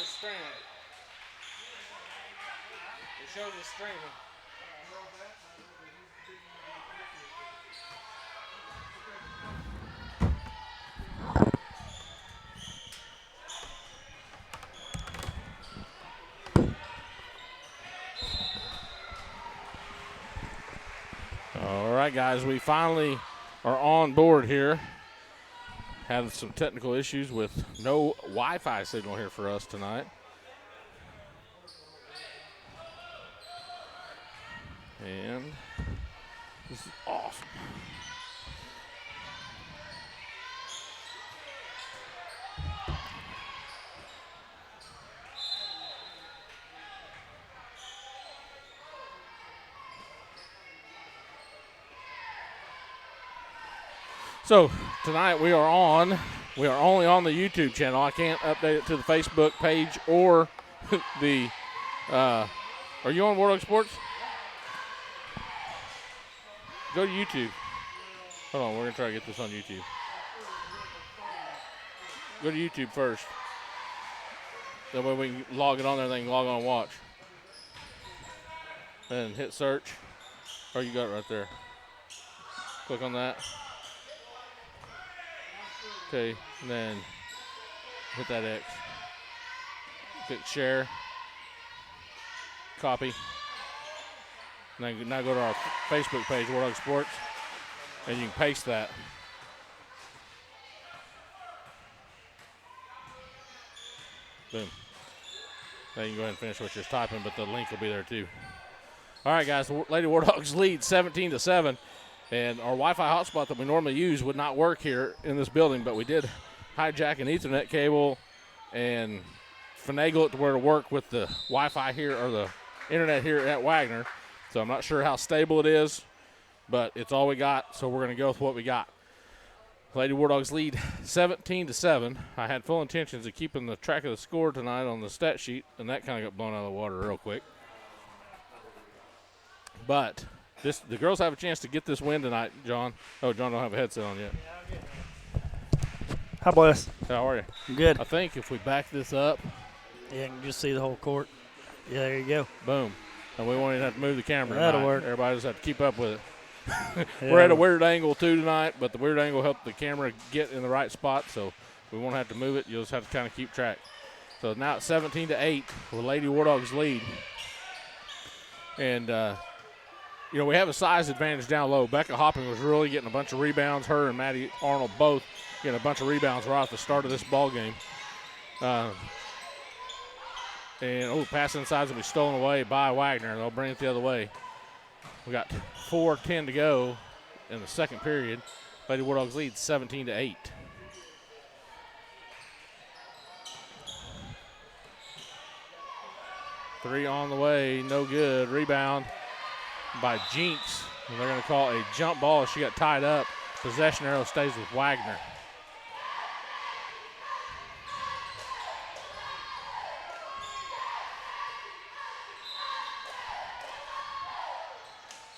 streaming. It shows it's streaming. All right, guys, we finally are on board here. Had some technical issues with no Wi-Fi signal here for us tonight. And this is awesome. So tonight we are only on the YouTube channel. I can't update it to the Facebook page or the, are you on War Dog Sports? Go to YouTube. Hold on, we're going to try to get this on YouTube. Go to YouTube first. That way we can log it on there and then log on and watch. Then hit search. Oh, you got it right there. Click on that. Okay, and then hit that X. Click share. Copy. Now go to our Facebook page, War Dog Sports, and you can paste that. Boom. Now you can go ahead and finish what you're typing, but the link will be there too. All right, guys, Lady War Dogs lead 17-7. And our Wi-Fi hotspot that we normally use would not work here in this building, but we did hijack an Ethernet cable and finagle it to where to work with the Wi-Fi here, or the internet here at Wagner. So I'm not sure how stable it is, but it's all we got, so we're going to go with what we got. Lady War Dogs lead 17-7. I had full intentions of keeping the track of the score tonight on the stat sheet, and that kind of got blown out of the water real quick. But the girls have a chance to get this win tonight, John. Oh, John don't have a headset on yet. Hi, boys. How are you? Good. I think if we back this up. Yeah, you can just see the whole court. Yeah, there you go. Boom. And we won't even have to move the camera That'll tonight. work. Everybody just have to keep up with it. Yeah. We're at a weird angle, too, tonight, but the weird angle helped the camera get in the right spot, so we won't have to move it. You'll just have to kind of keep track. So now it's 17-8 with Lady War Dogs lead. And, we have a size advantage down low. Becca Hopping was really getting a bunch of rebounds. Her and Maddie Arnold both getting a bunch of rebounds right at the start of this ball game. Pass inside will be stolen away by Wagner. They'll bring it the other way. We got 4:10 to go in the second period. Lady War Dogs lead 17-8. Three on the way, no good. Rebound by Jinx. And they're going to call a jump ball. She got tied up. Possession arrow stays with Wagner.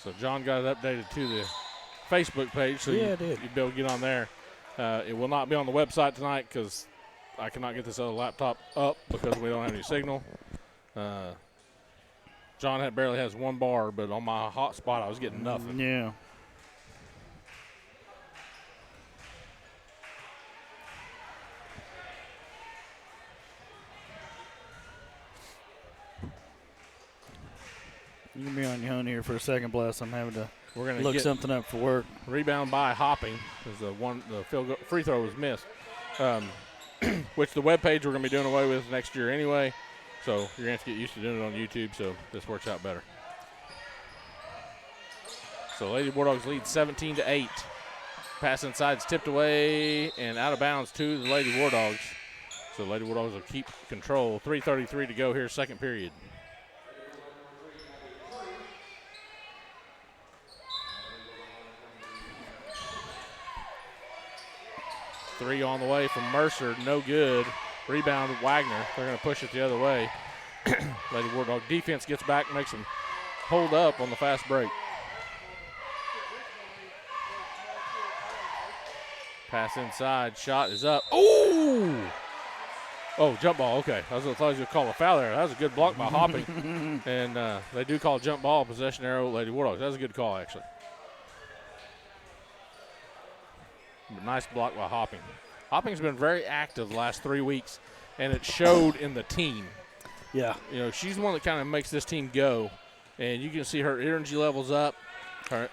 So John got it updated to the Facebook page, so you'd be able to get on there. It will not be on the website tonight because I cannot get this other laptop up because we don't have any signal. John barely has one bar, but on my hotspot I was getting nothing. Yeah. You can be on your own here for a second, Bless. I'm having to look something up for work. Rebound by Hopping because the free throw was missed, which the webpage we're going to be doing away with next year anyway. So you're going to have to get used to doing it on YouTube, so this works out better. So Lady War Dogs lead 17-8. Pass inside's tipped away and out of bounds to the Lady War Dogs. So Lady War Dogs will keep control. 3:33 to go here, second period. Three on the way from Mercer, no good. Rebound Wagner. They're going to push it the other way. Lady War Dog defense gets back, makes them hold up on the fast break. Pass inside, shot is up. Ooh! Oh, jump ball. Okay. I thought you were going to call a foul there. That was a good block by Hopping. And they do call jump ball, possession arrow, Lady War Dogs. That was a good call, actually. Nice block by Hopping. Hopping's been very active the last 3 weeks, and it showed in the team. Yeah. You know, she's the one that kind of makes this team go, and you can see her energy levels up,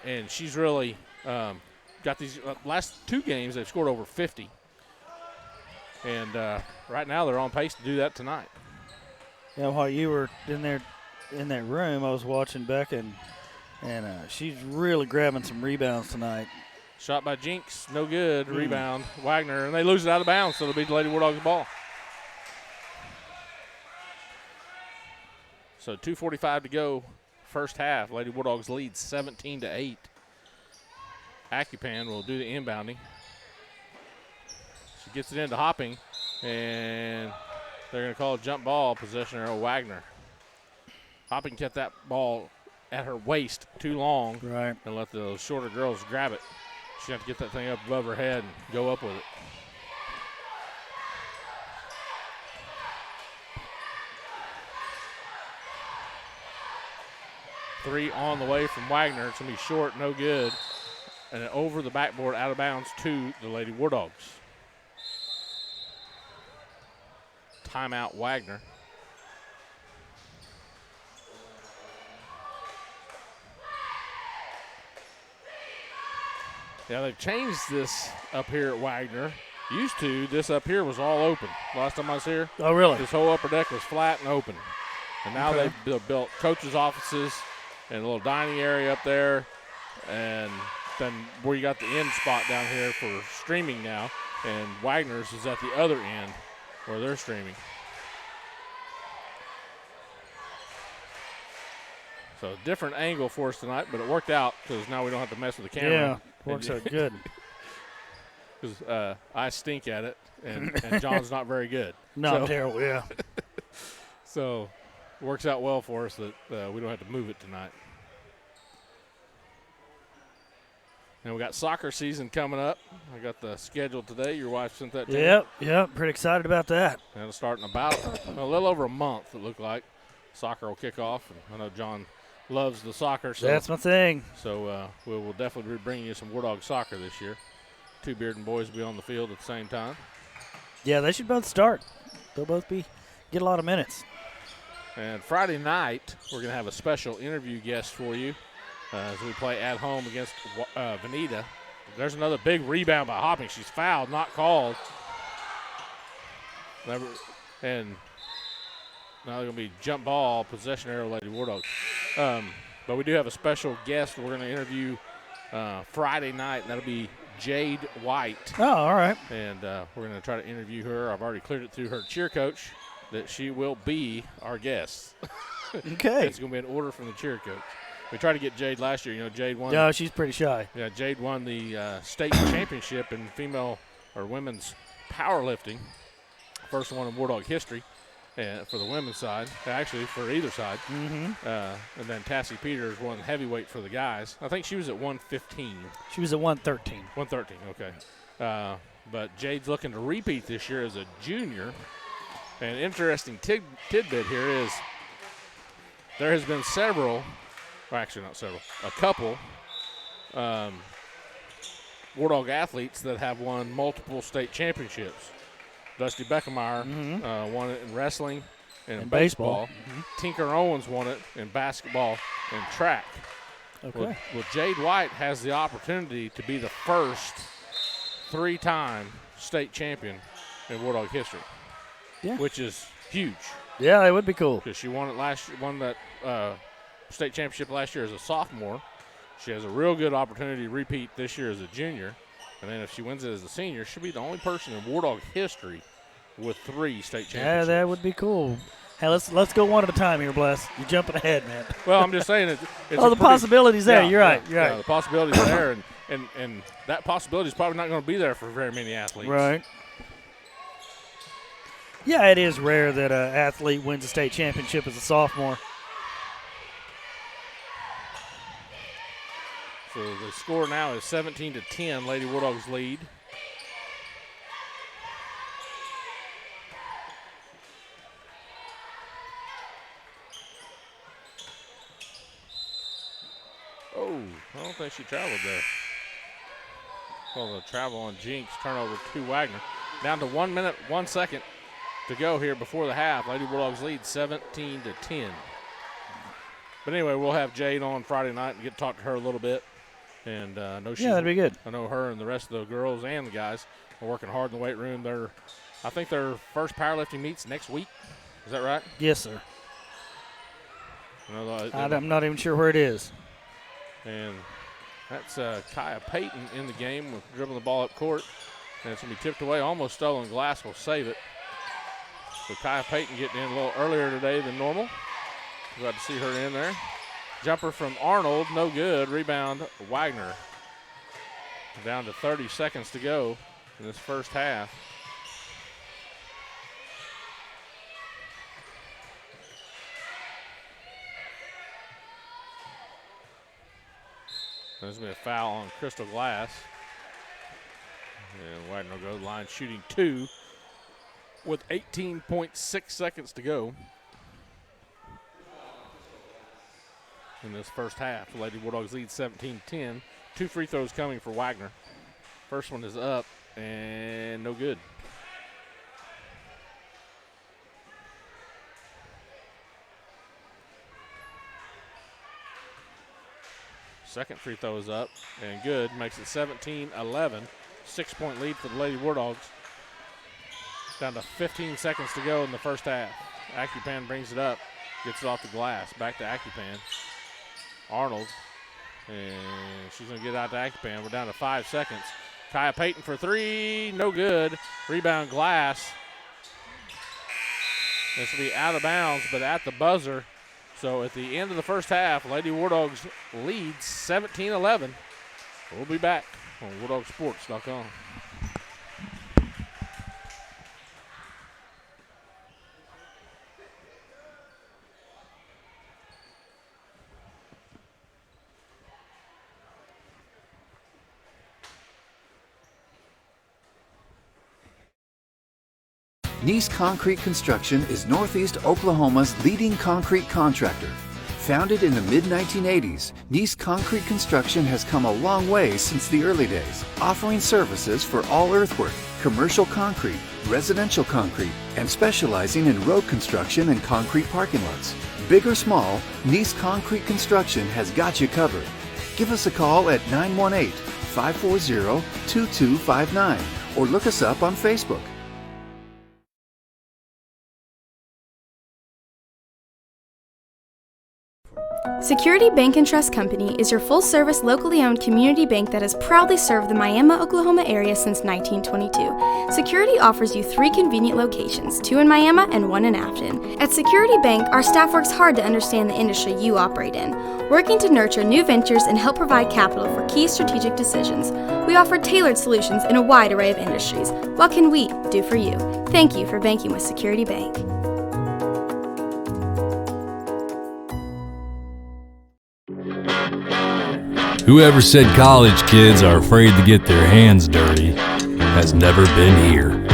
and she's really got these last 2 games, they've scored over 50. And right now they're on pace to do that tonight. Yeah, while you were in there in that room, I was watching Becca, and she's really grabbing some rebounds tonight. Shot by Jinx, no good. Rebound, Wagner, and they lose it out of bounds, so it'll be the Lady War Dogs' ball. So 2:45 to go, first half. Lady War Dogs lead 17-8. Accupan will do the inbounding. She gets it into Hopping, and they're going to call a jump ball, possession arrow Wagner. Hopping kept that ball at her waist too long, right, and let the shorter girls grab it. She had to get that thing up above her head and go up with it. Three on the way from Wagner. It's going to be short, no good. And then over the backboard, out of bounds to the Lady War Dogs. Timeout, Wagner. Yeah, they've changed this up here at Wagner. Used to, this up here was all open. Last time I was here. Oh, really? This whole upper deck was flat and open. And now they've built coaches' offices and a little dining area up there. And then where you got the end spot down here for streaming now. And Wagner's is at the other end where they're streaming. So different angle for us tonight, but it worked out because now we don't have to mess with the camera. Yeah, works out good. Because I stink at it, and John's not very good. Not terrible, yeah. So it works out well for us that we don't have to move it tonight. And we got soccer season coming up. I got the schedule today. Your wife sent that to me. Yep. Pretty excited about that. And it'll start in about a little over a month, it looked like. Soccer will kick off. And I know John loves the soccer. So, that's my thing. So we will definitely be bringing you some War Dog soccer this year. 2 Bearden boys will be on the field at the same time. Yeah, they should both start. They'll both get a lot of minutes. And Friday night, we're going to have a special interview guest for you as we play at home against Veneta. There's another big rebound by Hopping. She's fouled, not called. And now they're going to be jump ball, possession arrow, Lady War Dogs. But we do have a special guest we're going to interview Friday night, and that'll be Jade White. Oh, all right. And we're going to try to interview her. I've already cleared it through her cheer coach that she will be our guest. Okay. It's going to be an order from the cheer coach. We tried to get Jade last year. You know, Jade won. No, she's pretty shy. Yeah, Jade won the state championship in female or women's powerlifting. First one in War Dog history for the women's side, actually for either side. Mm-hmm. And then Tassie Peters won heavyweight for the guys. I think she was at 115. She was at 113. 113, okay. But Jade's looking to repeat this year as a junior. An interesting tidbit here is there has been several, well, actually not several, a couple War Dog athletes that have won multiple state championships. Dusty Beckemeyer won it in wrestling and in baseball. Mm-hmm. Tinker Owens won it in basketball and track. Okay. Well, Jade White has the opportunity to be the first 3-time state champion in War Dog history. Yeah. Which is huge. Yeah, it would be cool. Because she won that state championship last year as a sophomore. She has a real good opportunity to repeat this year as a junior. And then if she wins it as a senior, she'll be the only person in War Dog history with 3 state championships. Yeah, that would be cool. Hey, let's go one at a time here, Bless. You're jumping ahead, man. Well, I'm just saying it's the possibility's there. You're right. Yeah, the possibility's there, and that possibility is probably not going to be there for very many athletes. Right. Yeah, it is rare that an athlete wins a state championship as a sophomore. So the score now is 17-10. Lady War Dogs lead. think she traveled there. Well, the travel on Jinx, turnover to Wagner. Down to 1 minute, 1 second to go here before the half. Lady Bulldogs lead 17-10. But anyway, we'll have Jade on Friday night and get to talk to her a little bit. And I know that'd be good. I know her and the rest of the girls and the guys are working hard in the weight room. I think their first powerlifting meets next week. Is that right? Yes, sir. I'm I'm not even sure where it is. And that's Kaya Payton in the game with dribbling the ball up court. And it's going to be tipped away. Almost stolen. Glass will save it. So Kaya Payton getting in a little earlier today than normal. Glad to see her in there. Jumper from Arnold, no good. Rebound, Wagner. Down to 30 seconds to go in this first half. There's going to be a foul on Crystal Glass. And Wagner will go to the line shooting 2 with 18.6 seconds to go in this first half. The Lady Bulldogs lead 17-10. 2 free throws coming for Wagner. First one is up and no good. Second free throw is up and good. Makes it 17-11. 6-point lead for the Lady Bulldogs. Down to 15 seconds to go in the first half. Accupan brings it up. Gets it off the glass. Back to Accupan. Arnold. And she's going to get out to Accupan. We're down to 5 seconds. Kaya Payton for 3. No good. Rebound Glass. This will be out of bounds, but at the buzzer. So at the end of the first half, Lady War Dogs leads 17-11. We'll be back on WarDogSports.com. Nice Concrete Construction is Northeast Oklahoma's leading concrete contractor. Founded in the mid-1980s, Nice Concrete Construction has come a long way since the early days, offering services for all earthwork, commercial concrete, residential concrete, and specializing in road construction and concrete parking lots. Big or small, Nice Concrete Construction has got you covered. Give us a call at 918-540-2259 or look us up on Facebook. Security Bank and Trust Company is your full-service, locally owned community bank that has proudly served the Miami, Oklahoma area since 1922. Security offers you 3 convenient locations, 2 in Miami and 1 in Afton. At Security Bank, our staff works hard to understand the industry you operate in, working to nurture new ventures and help provide capital for key strategic decisions. We offer tailored solutions in a wide array of industries. What can we do for you? Thank you for banking with Security Bank. Whoever said college kids are afraid to get their hands dirty has never been here.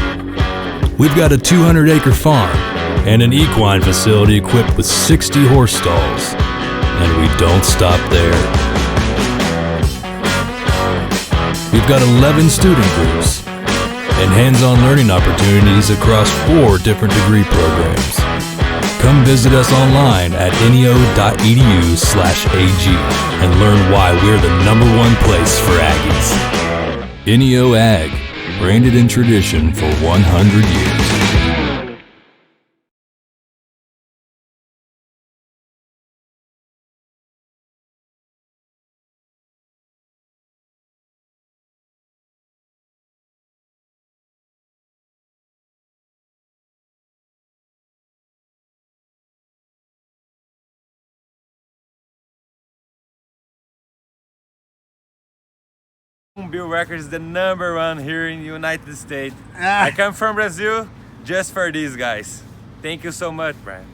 We've got a 200-acre farm and an equine facility equipped with 60 horse stalls, and we don't stop there. We've got 11 student groups and hands-on learning opportunities across 4 different degree programs. Come visit us online at neo.edu/ag and learn why we're the #1 place for Aggies. NEO Ag, branded in tradition for 100 years. Bill Records is the #1 here in the United States. I come from Brazil just for these guys. Thank you so much, Brian.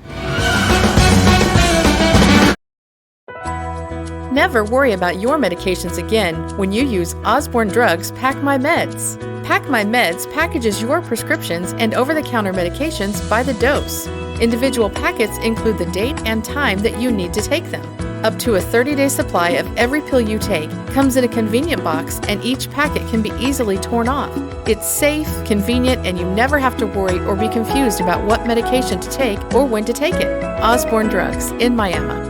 Never worry about your medications again when you use Osborne Drugs Pack My Meds. Pack My Meds packages your prescriptions and over-the-counter medications by the dose. Individual packets include the date and time that you need to take them. Up to a 30-day supply of every pill you take comes in a convenient box, and each packet can be easily torn off. It's safe, convenient, and you never have to worry or be confused about what medication to take or when to take it. Osborne Drugs in Miami.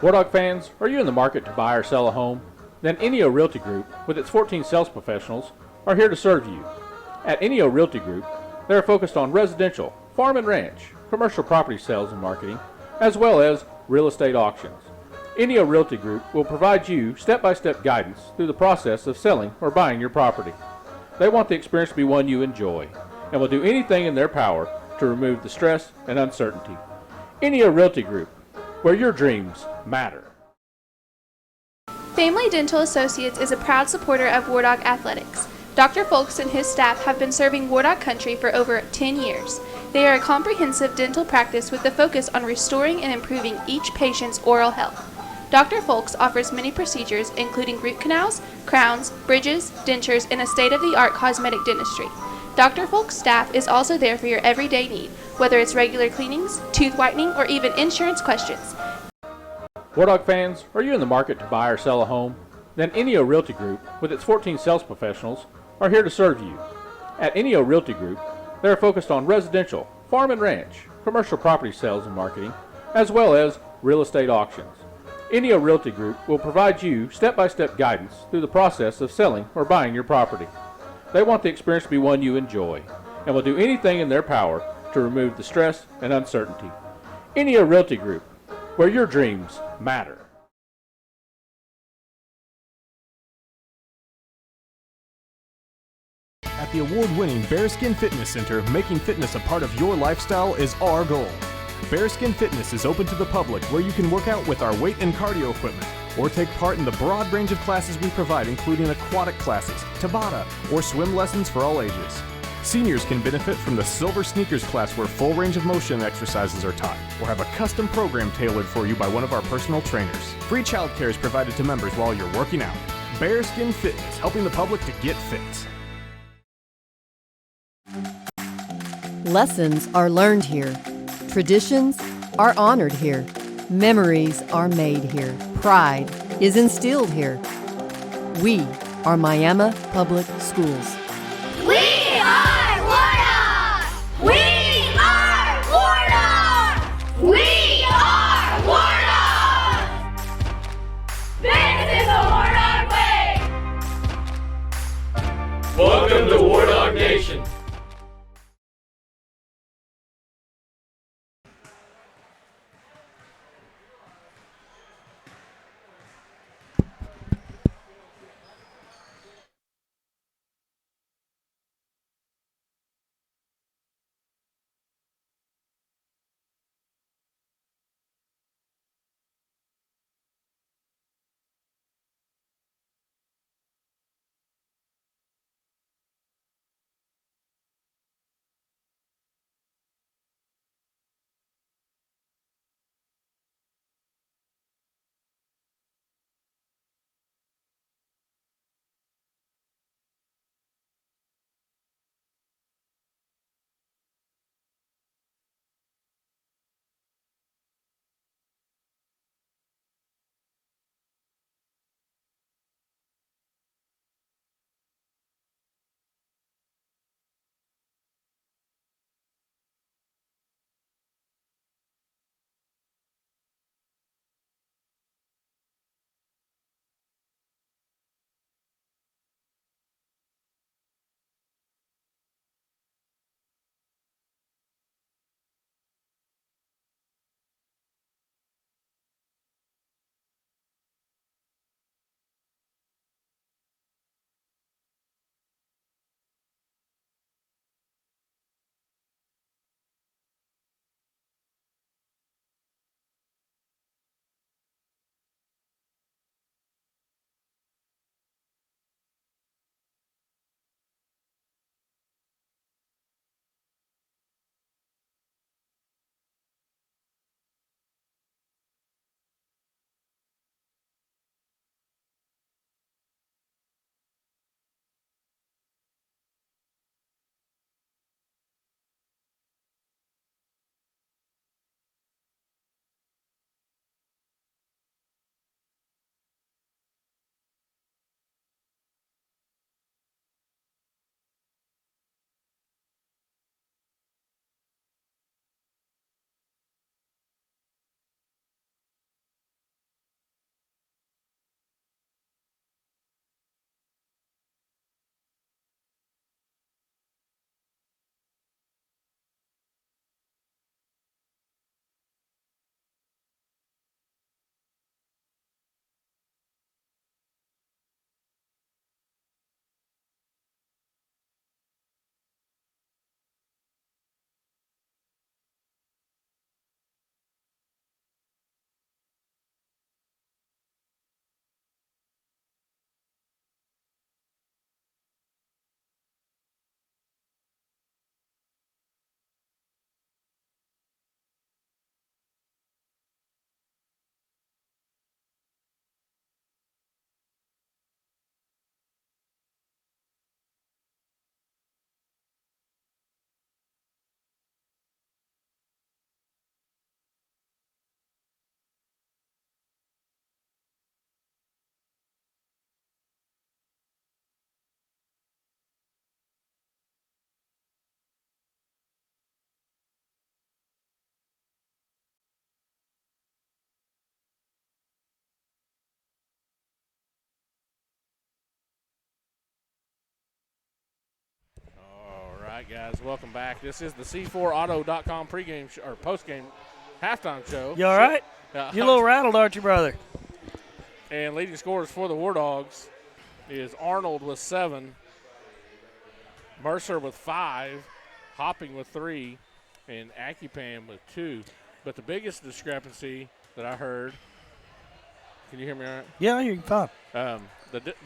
War Dog fans, are you in the market to buy or sell a home? Then Enio Realty Group, with its 14 sales professionals, are here to serve you. At Enio Realty Group, they are focused on residential, farm and ranch, commercial property sales and marketing, as well as real estate auctions. Enio Realty Group will provide you step-by-step guidance through the process of selling or buying your property. They want the experience to be one you enjoy, and will do anything in their power to remove the stress and uncertainty. Enio Realty Group, where your dreams matter. Family Dental Associates is a proud supporter of War Dog Athletics. Dr. Folks and his staff have been serving War Dog country for over 10 years. They are a comprehensive dental practice with a focus on restoring and improving each patient's oral health. Dr. Folks offers many procedures including root canals, crowns, bridges, dentures, and a state-of-the-art cosmetic dentistry. Dr. Folks' staff is also there for your everyday need, whether it's regular cleanings, tooth whitening, or even insurance questions. War Dog fans, are you in the market to buy or sell a home? Then Enio Realty Group, with its 14 sales professionals, are here to serve you. At Enio Realty Group, they are focused on residential, farm and ranch, commercial property sales and marketing, as well as real estate auctions. Enio Realty Group will provide you step-by-step guidance through the process of selling or buying your property. They want the experience to be one you enjoy, and will do anything in their power to remove the stress and uncertainty. Enio Realty Group, where your dreams matter. At the award-winning BEARSKIN Fitness Center, making fitness a part of your lifestyle is our goal. BEARSKIN Fitness is open to the public, where you can work out with our weight and cardio equipment, or take part in the broad range of classes we provide, including aquatic classes, Tabata, or swim lessons for all ages. Seniors can benefit from the Silver Sneakers class, where full range of motion exercises are taught, or have a custom program tailored for you by one of our personal trainers. Free childcare is provided to members while you're working out. BEARSKIN Fitness, helping the public to get fit. Lessons are learned here. Traditions are honored here. Memories are made here. Pride is instilled here. We are Miami Public Schools. We are War Dog! We are War Dog! We are War Dog! This is the War Dog way! Welcome to War Dog Nation. guys. Welcome back. This is the C4Auto.com pregame or postgame halftime show. You all right? You a little rattled, aren't you, brother? And leading scorers for the War Dogs is Arnold with 7, Mercer with 5, Hopping with 3, and Accupan with 2. But the biggest discrepancy that I heard, can you hear me all right? Yeah, I hear you fine. The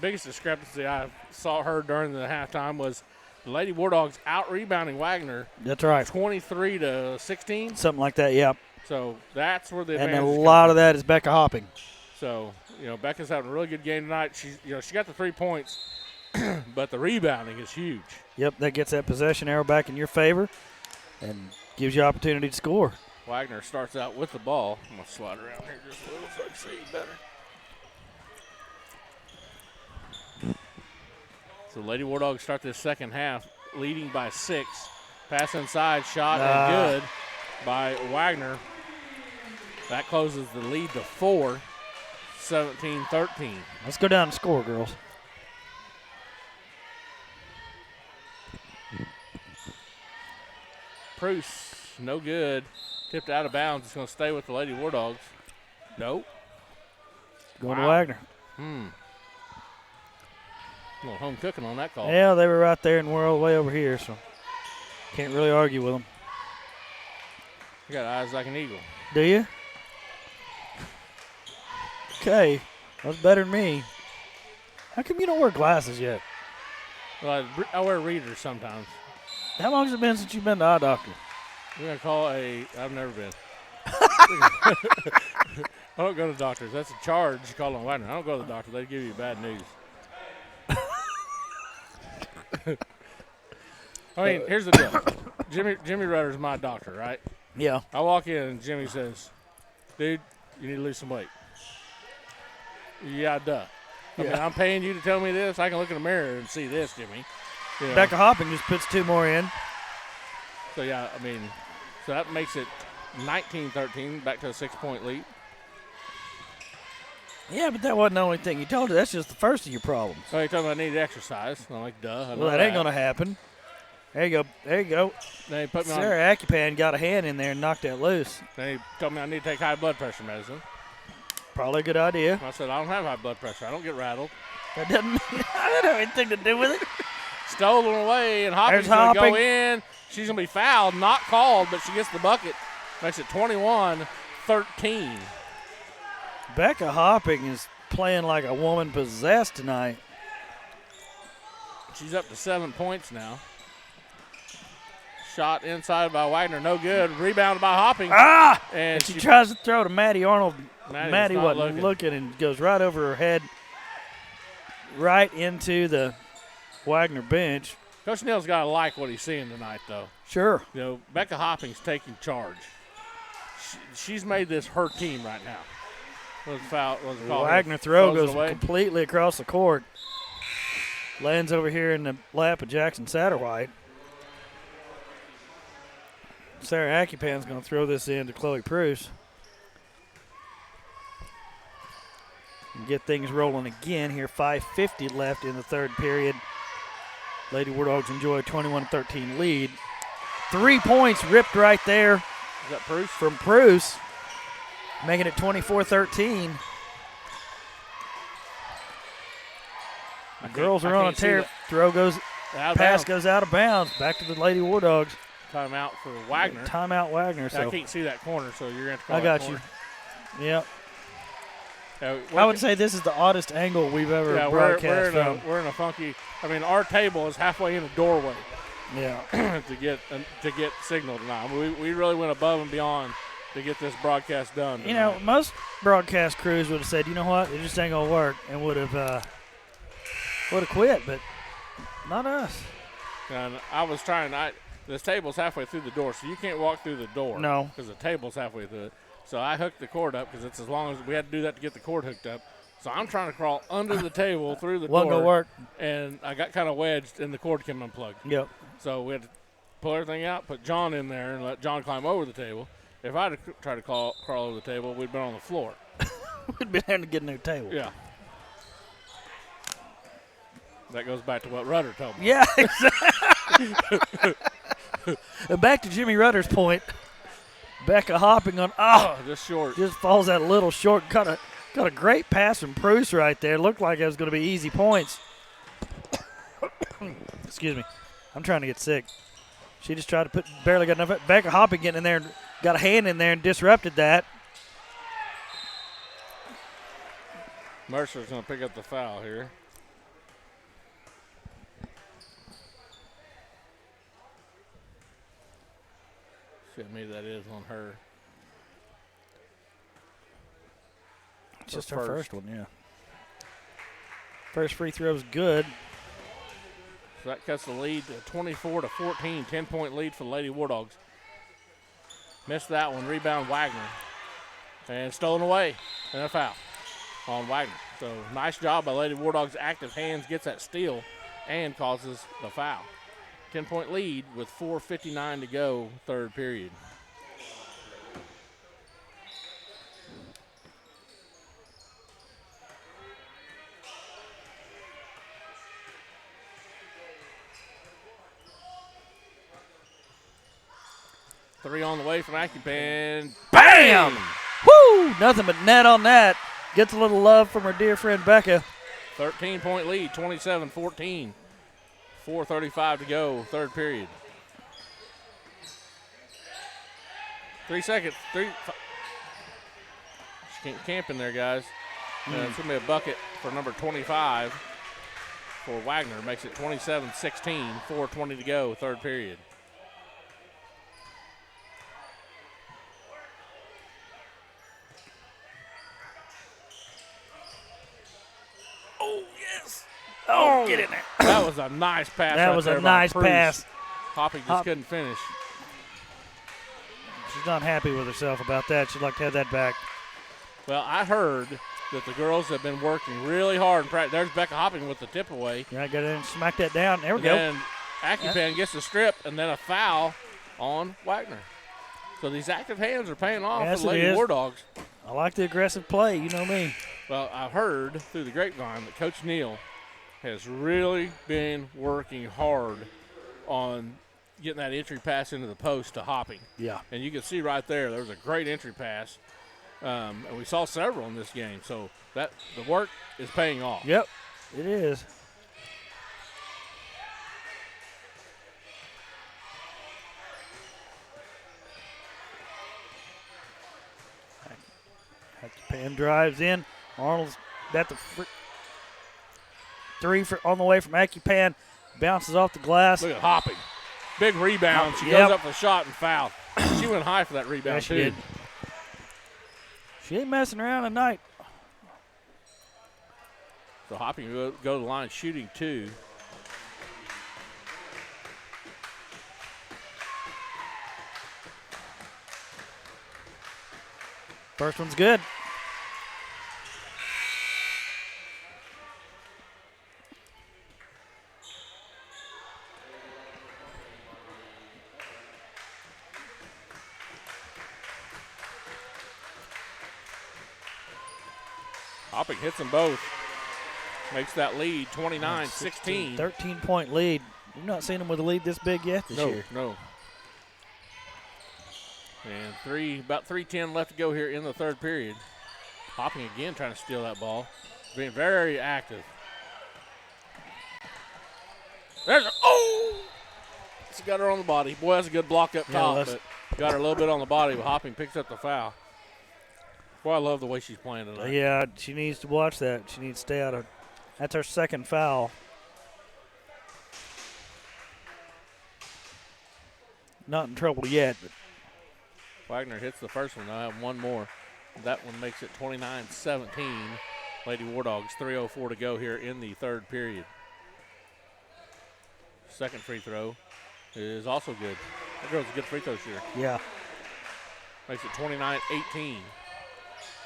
biggest discrepancy I heard during the halftime was the Lady War Dogs out-rebounding Wagner. That's right. 23-16. Something like that, yeah. So that's where the advantage advantage is. And a lot of that is Becca Hopping. So, Becca's having a really good game tonight. She got the 3 points, but the rebounding is huge. Yep, that gets that possession arrow back in your favor and gives you opportunity to score. Wagner starts out with the ball. I'm going to slide around here just a little so I can see you better. So Lady War Dogs start this second half leading by 6. Pass inside, shot, and good by Wagner. That closes the lead to 4, 17-13. Let's go down and score, girls. Bruce, no good. Tipped out of bounds. It's going to stay with the Lady War Dogs. Nope. Going to Wagner. A little home cooking on that call. Yeah, they were right there and we're all the way over here, so can't really argue with them. You got eyes like an eagle. Do you? Okay, that's better than me. How come you don't wear glasses yet? Well, I wear readers sometimes. How long has it been since you've been to eye doctor? We're going to call I've never been. I don't go to doctors. That's a charge. You call on Wagner. I don't go to the doctor. They give you bad news. I mean, here's the deal. Jimmy Rudder's my doctor, right? Yeah. I walk in and Jimmy says, dude, you need to lose some weight. Yeah, duh. I mean, I'm paying you to tell me this. I can look in the mirror and see this, Jimmy. Becca Hopping just puts 2 more in. So, yeah, I mean, so that makes it 19-13, back to a 6-point lead. Yeah, but that wasn't the only thing you told her. That's just the first of your problems. So you told me I needed exercise. I'm like, duh. Well, that ain't going to happen. There you go. There you go. Then he put me Sarah Accupan got a hand in there and knocked that loose. Then he told me I need to take high blood pressure medicine. Probably a good idea. I said, I don't have high blood pressure. I don't get rattled. That doesn't have anything to do with it. Stolen away, and Hopping's going to go in. She's going to be fouled, not called, but she gets the bucket. Makes it 21-13. Becca Hopping is playing like a woman possessed tonight. She's up to 7 points now. Shot inside by Wagner, no good. Rebounded by Hopping. And she tries to throw to Maddie Arnold. Maddie wasn't looking and goes right over her head, right into the Wagner bench. Coach Neal's got to like what he's seeing tonight, though. Sure. Becca Hopping's taking charge. She's made this her team right now. Wagner throw goes completely across the court. Lands over here in the lap of Jackson Satterwhite. Sarah Accupan's going to throw this in to Chloe Pruce. And get things rolling again here. 5:50 left in the third period. Lady War Dogs enjoy a 21-13 lead. 3 points ripped right there. Is that Pruce? From Pruce, making it 24-13. The girls are on a tear. Throw goes, pass goes out of bounds. Back to the Lady War Dogs. Timeout for Wagner. Timeout Wagner. So I can't see that corner, so you're going to have to call I got you. Yep. I would say this is the oddest angle we've ever broadcast from. We're in a funky. I mean, our table is halfway in a doorway. Yeah. to get signal tonight. I mean, we really went above and beyond to get this broadcast done tonight. You know, most broadcast crews would have said, you know what, it just ain't gonna work, and would have quit, but not us. And I was trying. This table's halfway through the door, so you can't walk through the door. No. Because the table's halfway through it. So I hooked the cord up because it's as long as we had to do that to get the cord hooked up. So I'm trying to crawl under the table through the door. Wasn't gonna work. And I got kind of wedged, and the cord came unplugged. Yep. So we had to pull everything out, put John in there, and let John climb over the table. If I had tried to crawl over the table, we'd been on the floor. We'd been having to get a new table. Yeah. That goes back to what Rudder told me. Yeah, exactly. And back to Jimmy Rudder's point. Becca hopping on. Just short. Just falls that little short. Got a great pass from Bruce right there. Looked like it was going to be easy points. Excuse me. I'm trying to get sick. She just tried to barely got enough. Becca hopping getting in there and got a hand in there and disrupted that. Mercer's going to pick up the foul here. See how many that is on her. Just her first one, yeah. First free throw's good. So that cuts the lead to 24-14, 10-point lead for the Lady War Dogs. Missed that one, rebound Wagner. And stolen away, and a foul on Wagner. So nice job by Lady War Dogs. Active hands gets that steal and causes the foul. 10-point lead with 4:59 to go, third period. Three on the way from Accupen. Bam! Woo! Nothing but net on that. Gets a little love from her dear friend Becca. 13-point lead, 27-14. 4:35 to go, third period. 3 seconds. She can't camp in there, guys. It's going to be a bucket for number 25 for Wagner. Makes it 27-16, 4:20 to go, third period. Oh, get in there. That was a nice pass. That right was there a by nice Bruce. pass. Hopping just couldn't finish. She's not happy with herself about that. She'd like to have that back. Well, I heard that the girls have been working really hard in practice. There's Becca Hopping with the tip away. Yeah, got in and smack that down. There we go. And Accupen gets the strip and then a foul on Wagner. So these active hands are paying off Yes, for the it Lady is. War Dogs. I like the aggressive play. You know me. Well, I heard through the grapevine that Coach Neal has really been working hard on getting that entry pass into the post to Hopping. Yeah. And you can see right there was a great entry pass. And we saw several in this game. So that the work is paying off. Yep, it is. Pan drives in. Arnold's got the three on the way from Accupen. Bounces off the glass. Look at Hopping. Big rebound. She goes up for the shot and fouled. She went high for that rebound, she too. did. She ain't messing around tonight. So Hopping will go to the line shooting two. First one's good. Hopping hits them both. Makes that lead 29-16. 13-point lead. We've not seen them with a lead this big yet this year. No. And about 3:10 left to go here in the third period. Hopping again trying to steal that ball. Being very active. She got her on the body. Boy, that's a good block up top, but got her a little bit on the body. But Hopping picks up the foul. Boy, I love the way she's playing tonight. Yeah, she needs to watch that. She needs to stay out of. That's her second foul. Not in trouble yet, but Wagner hits the first one. I have one more. That one makes it 29-17. Lady War Dogs, 3:04 to go here in the third period. Second free throw is also good. That girl's a good free throw shooter. Yeah. Makes it 29-18.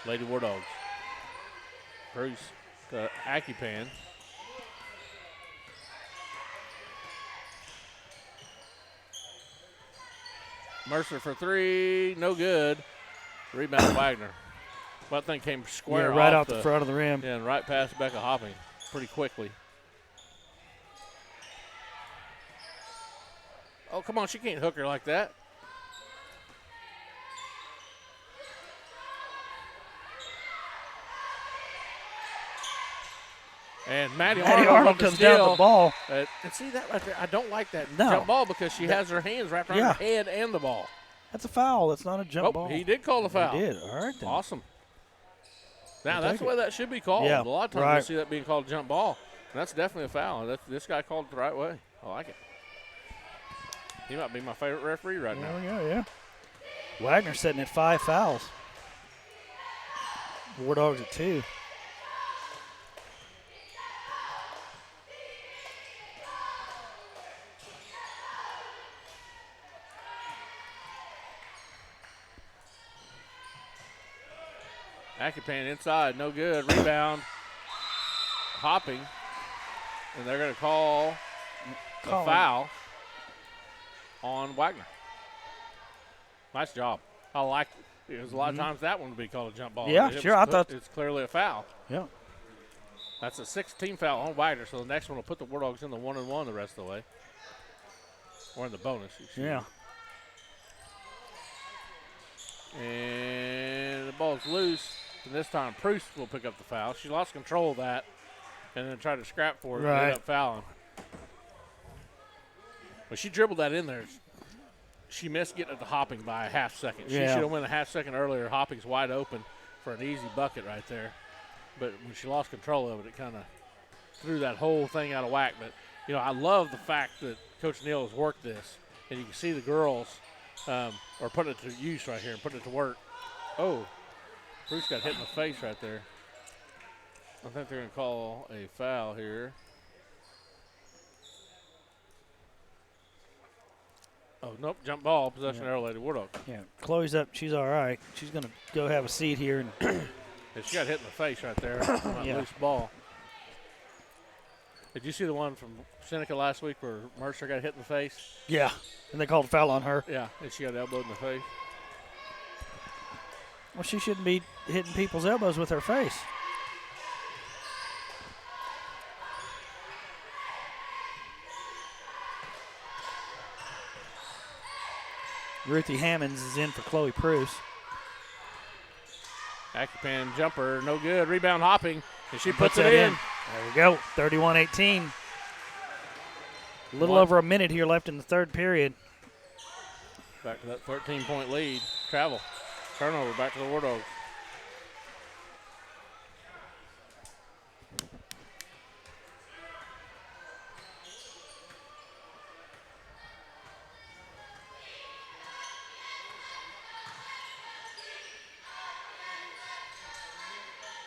Lady War Dogs. Bruce to Accupen. Mercer for three, no good. Rebound Wagner. That thing came square right off off the front of the rim. Yeah, and right past Becca Hopping pretty quickly. Oh, come on. She can't hook her like that. And Maddie Arnold comes down the ball. And see that right there? I don't like that No. jump ball because she has her hands wrapped around her head and the ball. That's a foul. That's not a jump ball. He did call the foul. He did. All right, then. Awesome. Now, that's the way that should be called. Yeah, a lot of times you see that being called a jump ball. And that's definitely a foul. This guy called it the right way. I like it. He might be my favorite referee right now. Yeah. Wagner sitting at 5 fouls. War Dogs at 2. Accupan inside, no good. Rebound. Hopping. And they're going to call a foul on Wagner. Nice job. I like it. Because a lot of times that one would be called a jump ball. Yeah, sure. I thought it's clearly a foul. Yeah. That's a 16 foul on Wagner, so the next one will put the War Dogs in the 1-1 the rest of the way. Or in the bonus. Yeah. And the ball's loose. And this time Proust will pick up the foul. She lost control of that and then tried to scrap for it and ended up fouling. But she dribbled that in there. She missed getting at the Hopping by a half second. She should have went a half second earlier. Hopping's wide open for an easy bucket right there. But when she lost control of it, it kind of threw that whole thing out of whack. But, you know, I love the fact that Coach Neal has worked this. And you can see the girls are putting it to use right here and putting it to work. Oh, Bruce got hit in the face right there. I think they're going to call a foul here. Oh, nope, jump ball, possession arrow, Lady War Dog. Yeah, Chloe's up. She's all right. She's going to go have a seat here. And she got hit in the face right there. Loose ball. Did you see the one from Seneca last week where Mercer got hit in the face? Yeah, and they called a foul on her. Yeah, and she got elbowed in the face. Well, she shouldn't be hitting people's elbows with her face. Ruthie Hammonds is in for Chloe Proust. Accupan jumper, no good. Rebound Hopping, and she puts it in. There we go, 31-18. A little over a minute here left in the third period. Back to that 13-point lead. Travel. Turnover back to the War Dogs.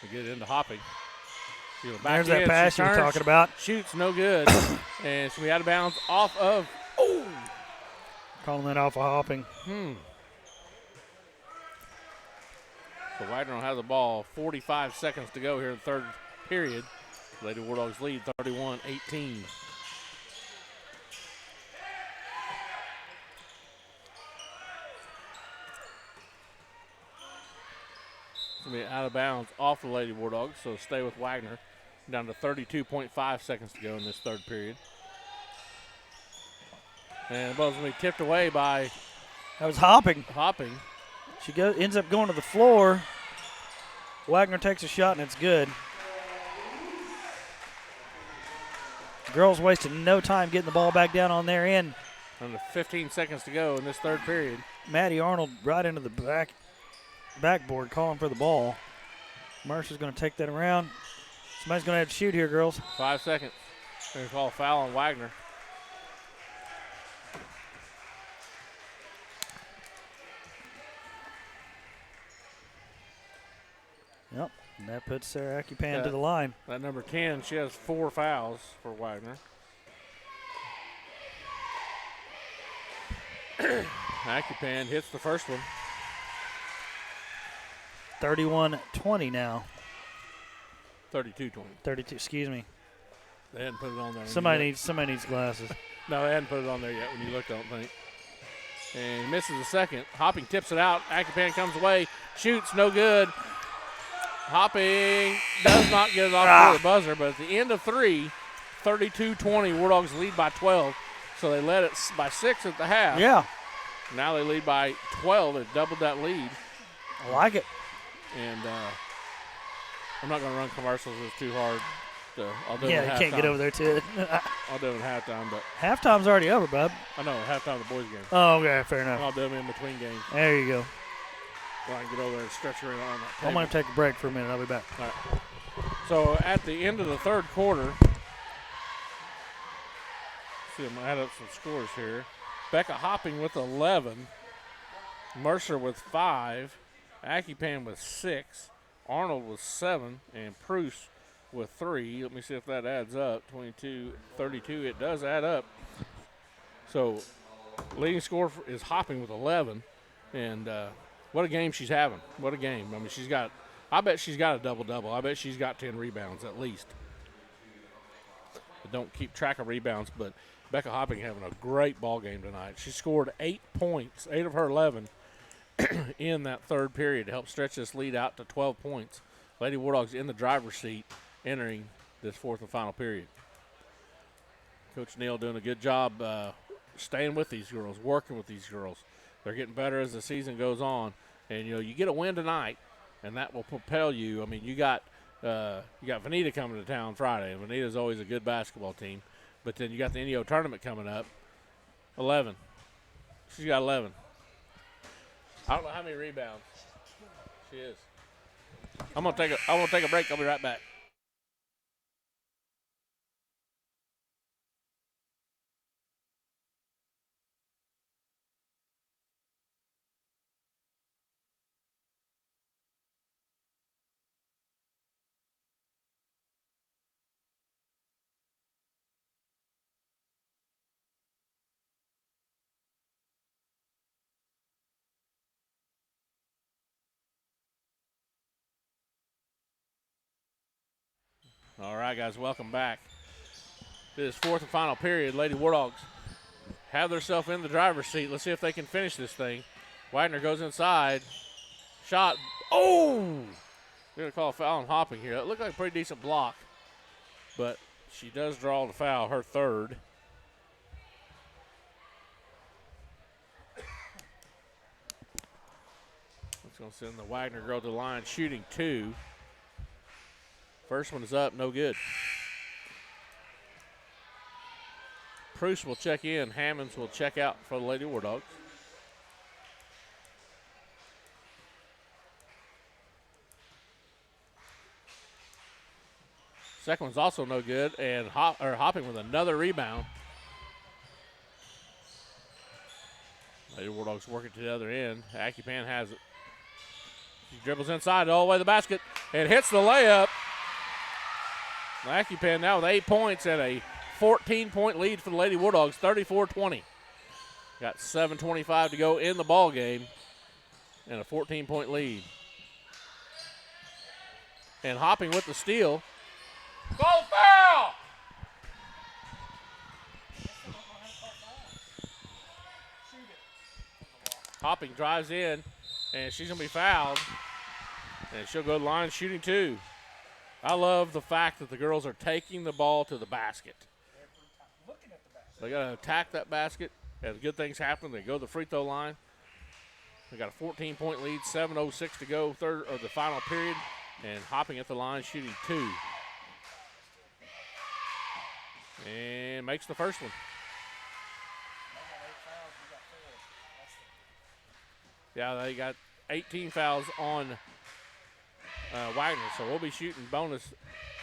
We get into Hopping. There's that pass you were talking about. Shoots, no good. And she'll be out of bounds off of. Oh! Calling that off of Hopping. So Wagner will have the ball. 45 seconds to go here in the third period. Lady War Dogs lead 31-18. Going to be out of bounds off the Lady War Dogs, so stay with Wagner. Down to 32.5 seconds to go in this third period. And the ball's going to be tipped away by. That was Hopping. Hopping. She ends up going to the floor. Wagner takes a shot, and it's good. Girls wasted no time getting the ball back down on their end. Under 15 seconds to go in this third period. Maddie Arnold right into the backboard calling for the ball. Mercer's going to take that around. Somebody's going to have to shoot here, girls. 5 seconds. They're going to call a foul on Wagner. Yep, and that puts Sarah Accupan to the line. That number 10, she has 4 fouls for Wagner. Accupan hits the first one. 31-20 now. 32-20. 32, excuse me. They hadn't put it on there. Somebody needs glasses. No, they hadn't put it on there yet when you looked, I don't think. And he misses the second. Hopping tips it out. Accupan comes away. Shoots, no good. Hopping does not get it off for the buzzer, but at the end of 3, 32-20, War Dogs lead by 12. So they led it by 6 at the half. Yeah. Now they lead by 12. They've doubled that lead. I like it. And I'm not going to run commercials. It's too hard. I'll do it Yeah, at you can't halftime. get over there to it. I'll do it at halftime. But halftime's already over, bub. I know, halftime of the boys' game. Oh, okay, fair enough. I'll do them in between games. There you go. Well, I can get over there and stretch around on that table. I'm going to take a break for a minute. I'll be back. All right. So at the end of the third quarter, see, I'm going to add up some scores here. Becca Hopping with 11. Mercer with 5. Akipan with 6. Arnold with 7. And Pruce with 3. Let me see if that adds up. 22, 32. It does add up. So leading scorer is Hopping with 11. And what a game she's having. What a game. I mean, I bet she's got a double-double. I bet she's got 10 rebounds at least. I don't keep track of rebounds, but Becca Hopping having a great ball game tonight. She scored 8 points, 8 of her 11 in that third period to help stretch this lead out to 12 points. Lady War Dogs in the driver's seat entering this fourth and final period. Coach Neal doing a good job staying with these girls, working with these girls. They're getting better as the season goes on. And, you get a win tonight, and that will propel you. I mean, you got Veneta coming to town Friday, and Veneta's always a good basketball team. But then you got the NEO tournament coming up. 11. She's got 11. I don't know how many rebounds she is. I'm gonna take a break. I'll be right back. All right, guys, welcome back to this fourth and final period. Lady War Dogs have themselves in the driver's seat. Let's see if they can finish this thing. Wagner goes inside. Shot. Oh! They're going to call a foul on Hopping here. It looked like a pretty decent block, but she does draw the foul, her third. That's going to send the Wagner girl to the line, shooting 2. First one is up, no good. Pruce will check in. Hammonds will check out for the Lady War Dogs. Second one's also no good, and Hopping with another rebound. Lady War Dogs working to the other end. Akipan has it. She dribbles inside all the way to the basket and hits the layup. Akipan now with 8 points and a 14-point lead for the Lady War Dogs, 34-20. Got 7:25 to go in the ball game and a 14-point lead. And Hopping with the steal. Call foul! Hopping drives in, and she's going to be fouled. And she'll go to the line shooting 2. I love the fact that the girls are taking the ball to the basket. They got to attack that basket. As good things happen, they go to the free throw line. They got a 14-point lead, 7:06 to go, third or the final period, and Hopping at the line, shooting 2, and makes the first one. Yeah, they got 18 fouls on Wagner, so we'll be shooting bonus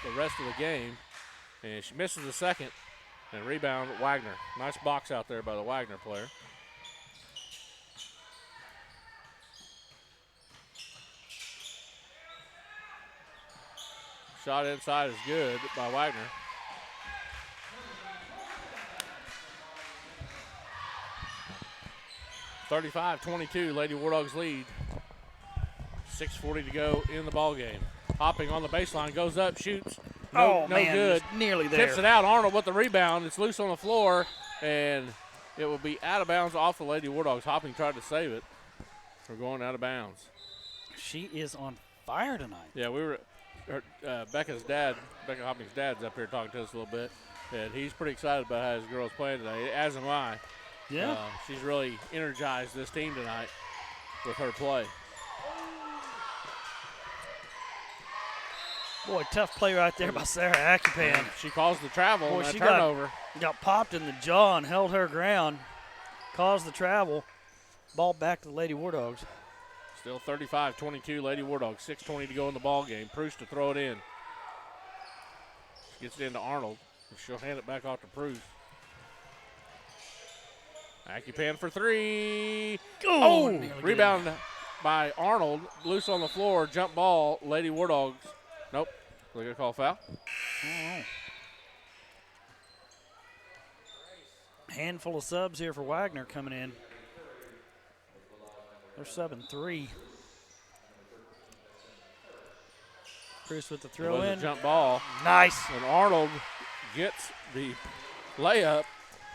the rest of the game. And she misses the second, and rebound Wagner. Nice box out there by the Wagner player. Shot inside is good by Wagner. (35-22), Lady War Dogs lead. 6:40 to go in the ball game. Hopping on the baseline, goes up, shoots. No man, good. just nearly there. Tips it out. Arnold with the rebound. It's loose on the floor, and it will be out of bounds off the Lady War Dogs. Hopping tried to save it. We're going out of bounds. She is on fire tonight. Yeah, we were. Becca Hopping's dad's up here talking to us a little bit. And he's pretty excited about how his girl's playing today, as am I. Yeah. She's really energized this team tonight with her play. Boy, tough play right there by Sarah Accupan. She caused the travel Boy, and that she turnover. Got popped in the jaw and held her ground. Caused the travel. Ball back to the Lady War Dogs. Still 35-22, Lady War Dogs. 6:20 to go in the ball game. Proust to throw it in. She gets it into Arnold. She'll hand it back off to Proust. Accupan for three. Oh, rebound by Arnold. Loose on the floor. Jump ball. Lady War Dogs. Nope. They're going to call foul. Handful of subs here for Wagner coming in. They're subbing 3. Chris with the throw in. Jump ball. Nice. And Arnold gets the layup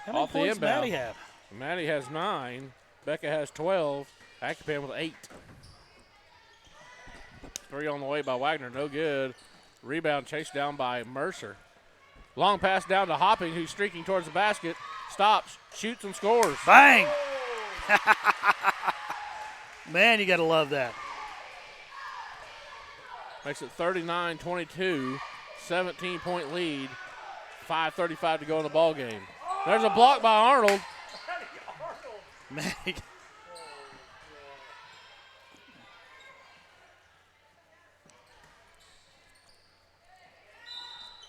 How many off the points inbound. Maddie have? Maddie has 9. Becca has 12. Accupan with 8. 3 on the way by Wagner. No good. Rebound chased down by Mercer. Long pass down to Hopping, who's streaking towards the basket. Stops, shoots, and scores. Bang! Man, you got to love that. Makes it 39-22, 17-point lead, 5:35 to go in the ball game. There's a block by Arnold. Man, and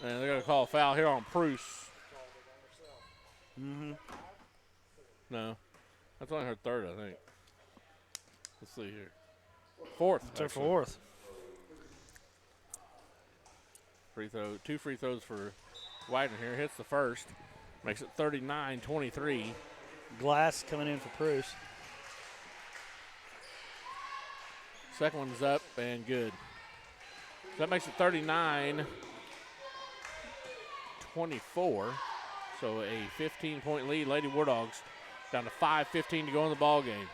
they're going to call a foul here on Proust. No, that's only her third, I think. Let's see here. Fourth. It's her actually. fourth. Free throw, 2 free throws for Wagner here. Hits the first. Makes it 39-23. Glass coming in for Proust. Second one's up and good. So that makes it 39-24. So a 15-point lead. Lady War Dogs down to 5:15 to go in the ball game.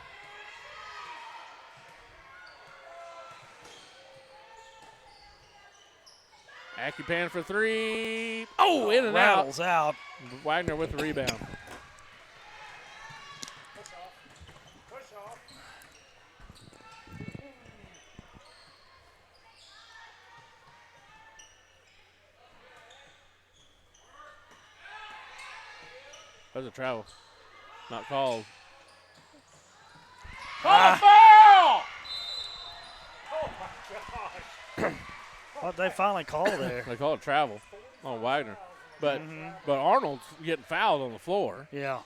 Accupan for 3. Oh, in and Rattles out. Wagner with the rebound. There's a travel. Not called. Foul! What they finally call there? They call it travel on Wagner. But Arnold's getting fouled on the floor. Yeah.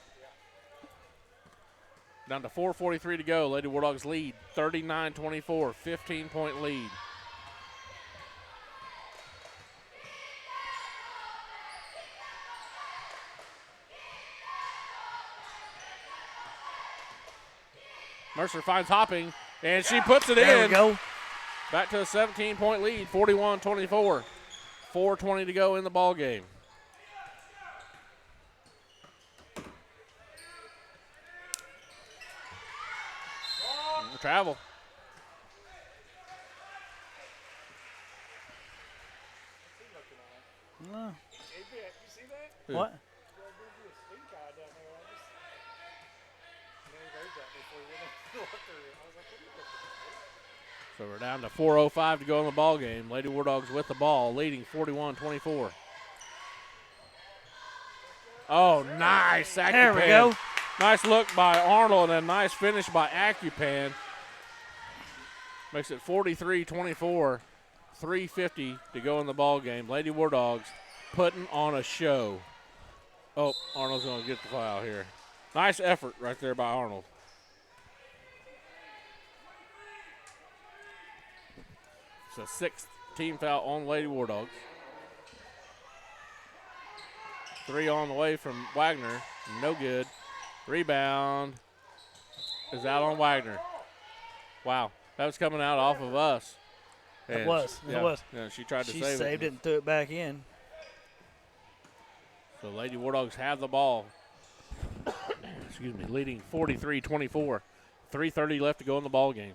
Down to 4:43 to go. Lady War Dogs lead 39-24, 15-point lead. Mercer finds Hopping, and she puts it There in. we go. Back to a 17-point lead, 41-24. 4:20 to go in the ball game. Travel. No. Who? What? So we're down to 4:05 to go in the ball game. Lady War Dogs with the ball, leading 41-24. Oh, nice. Accupan. There we go. Nice look by Arnold and a nice finish by Accupan. Makes it 43-24, 3:50 to go in the ball game. Lady War Dogs putting on a show. Oh, Arnold's going to get the foul here. Nice effort right there by Arnold. It's a sixth team foul on Lady War Dogs. 3 on the way from Wagner. No good. Rebound is out on Wagner. Wow. That was coming out off of us. It And was. yeah, It was. Yeah, she tried to She save saved it and threw it back in. So Lady War Dogs have the ball. Excuse me, leading 43-24. 3:30 left to go in the ball game.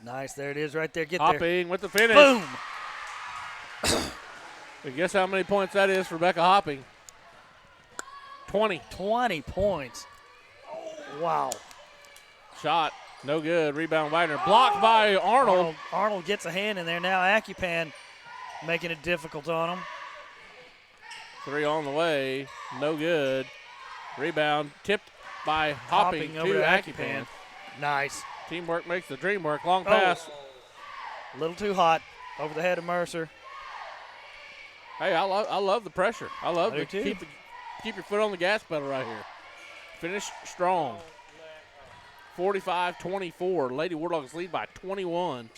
Nice. There it is right there. Get Hopping there. with the finish. Boom. And guess how many points that is for Becca Hopping? 20. 20 points. Wow. Shot. No good. Rebound Wagner. Blocked by Arnold. Arnold gets a hand in there. Now Accupan making it difficult on him. 3 on the way. No good. Rebound tipped by Hopping over to to Accupan. Nice. Teamwork makes the dream work. Long pass. A little too hot over the head of Mercer. Hey, I love the pressure. I love I do to too. keep your foot on the gas pedal right here. Finish strong. 45-24. Lady War Dogs lead by 21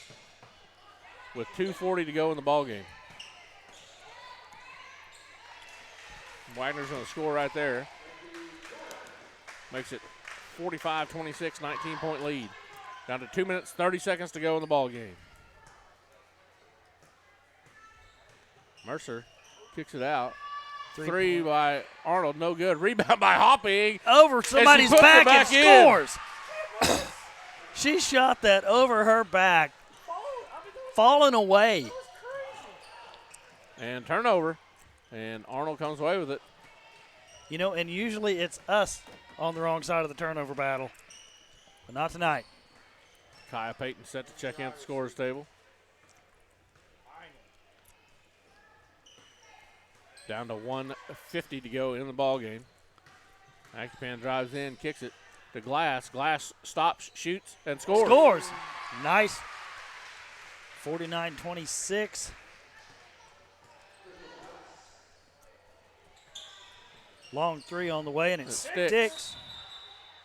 with 2:40 to go in the ball game. Wagner's going to score right there. Makes it 45-26, 19-point lead. Down to 2 minutes, 30 seconds to go in the ball game. Mercer kicks it out. Three by Arnold, no good. Rebound by Hopping. Over somebody's back and in. scores. She shot that over her back. Falling away. And turnover. And Arnold comes away with it. You know, and usually it's us on the wrong side of the turnover battle. But not tonight. Kaya Payton set to check in at the scorer's table. Down to 1:50 to go in the ball game. Accupan drives in, kicks it to Glass. Glass stops, shoots, and scores. Scores. Nice. 49-26. Long three on the way, and it sticks.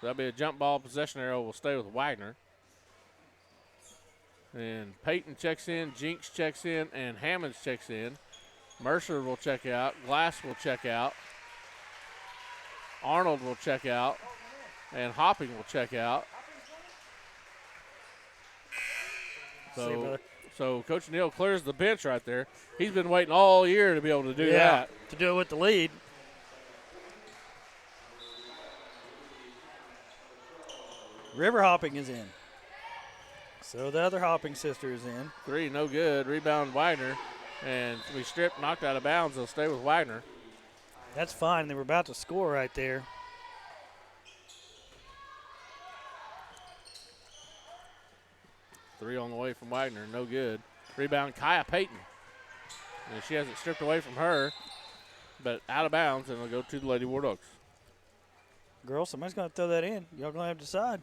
That'll be a jump ball. Possession arrow will stay with Wagner. And Payton checks in, Jinks checks in, and Hammonds checks in. Mercer will check out. Glass will check out. Arnold will check out. And Hopping will check out. So Coach Neal clears the bench right there. He's been waiting all year to be able to do that. To do it with the lead. River Hopping is in. So the other Hopping sister is in. 3, no good. Rebound Wagner. And we stripped, knocked out of bounds. They'll stay with Wagner. That's fine. They were about to score right there. Three on the way from Wagner. No good. Rebound Kaya Payton. And she has it stripped away from her, but out of bounds, and it'll go to the Lady War Dogs. Girls, somebody's going to throw that in. Y'all going to have to decide.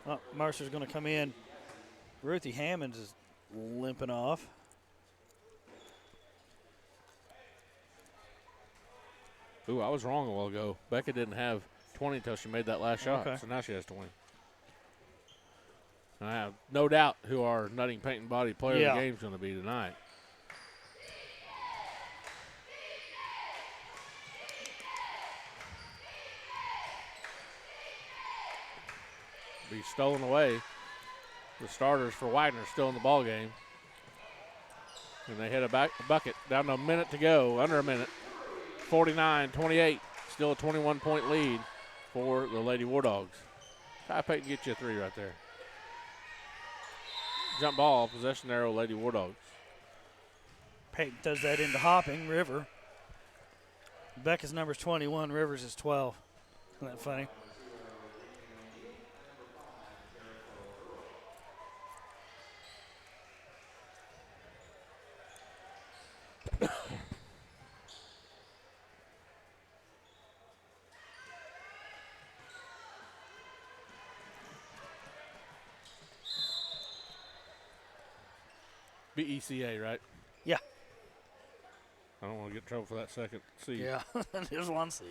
Oh, Mercer's going to come in. Ruthie Hammonds is limping off. Ooh, I was wrong a while ago. Becca didn't have 20 until she made that last shot, Okay. so now she has 20. And I have no doubt who our Nutting Paint and Body player of the game is going to be tonight. Be stolen away. The starters for Wagner still in the ball game. And they hit a bucket down to a minute to go, under a minute. 49-28, still a 21-point lead for the Lady War Dogs. Kaya Payton get you a 3 right there. Jump ball, possession arrow, Lady War Dogs. Payton does that into Hopping. River. Becca's number's 21. Rivers is 12. Isn't that funny? BECA, right? Yeah. I don't want to get in trouble for that second C. Yeah, there's one C.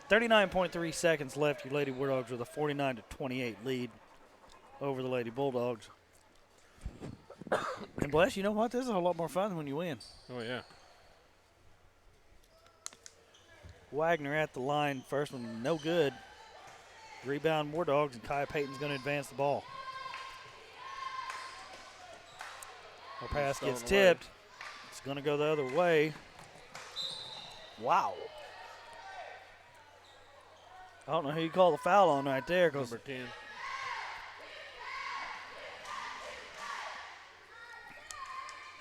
39.3 seconds left. Your Lady War Dogs with a 49-28 lead over the Lady Bulldogs. And bless, you know what? This is a lot more fun when you win. Oh, yeah. Wagner at the line. First one, no good. Rebound War Dogs, and Kaya Payton's going to advance the ball. Our pass gets tipped. It's going to go the other way. Wow. I don't know who you call the foul on right there. Number 10.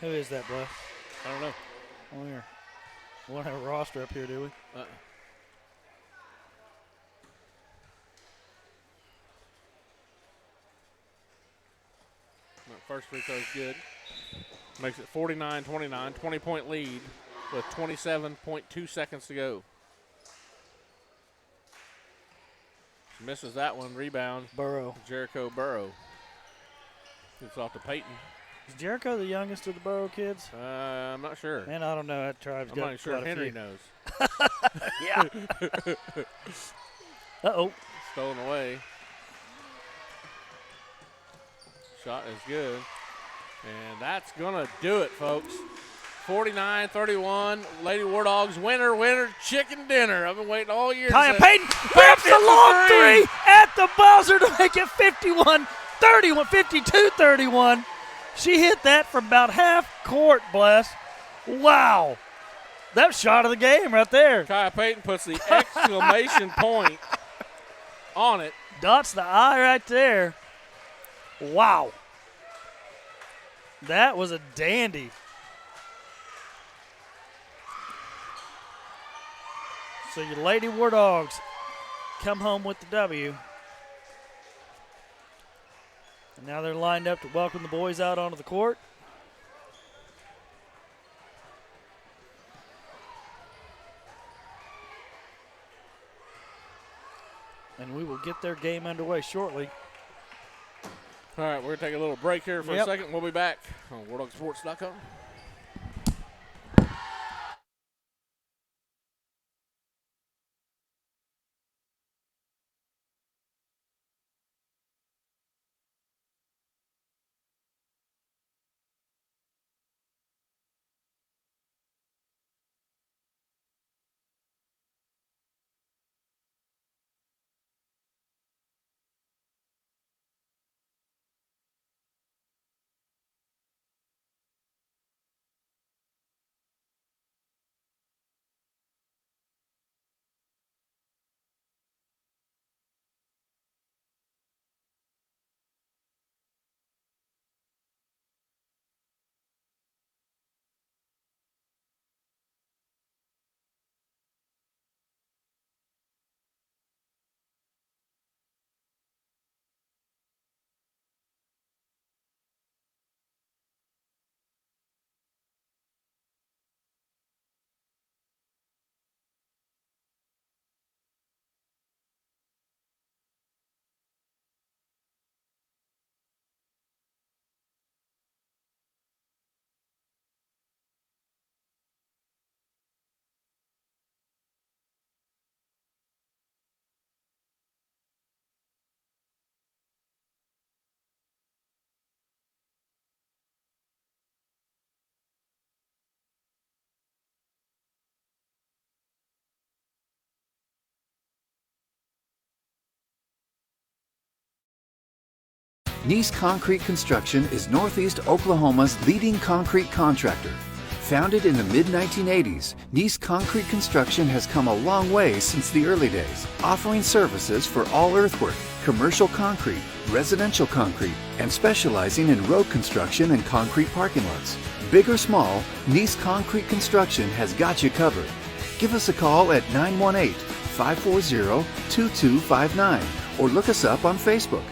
Who is that, Bluff? I don't know. Where? We don't have a roster up here, do we? That first free throw's good. Makes it 49-29, 20-point lead with 27.2 seconds to go. She misses that one. Rebound. Burrow. Jericho Burrow. It's off to Peyton. Is Jericho the youngest of the Burrow kids? I'm not sure. Man, I don't know. That tribe's I'm got not sure if quite a Henry few. knows. Yeah. Uh-oh. Stolen away. Shot is good. And that's going to do it, folks. 49-31. Lady War Dogs winner, chicken dinner. I've been waiting all year. Kaya Payton rips a long three at the buzzer to make it 51-31, 52-31. She hit that from about half court, Bless. Wow. That shot of the game right there. Kaya Payton puts the exclamation point on it. Dots the I right there. Wow. That was a dandy. So your Lady War Dogs come home with the W. And now they're lined up to welcome the boys out onto the court. And we will get their game underway shortly. All right, we're going to take a little break here for a second. We'll be back on WarDogSports.com. Nice Concrete Construction is Northeast Oklahoma's leading concrete contractor. Founded in the mid-1980s, Nice Concrete Construction has come a long way since the early days, offering services for all earthwork, commercial concrete, residential concrete, and specializing in road construction and concrete parking lots. Big or small, Nice Concrete Construction has got you covered. Give us a call at 918-540-2259 or look us up on Facebook.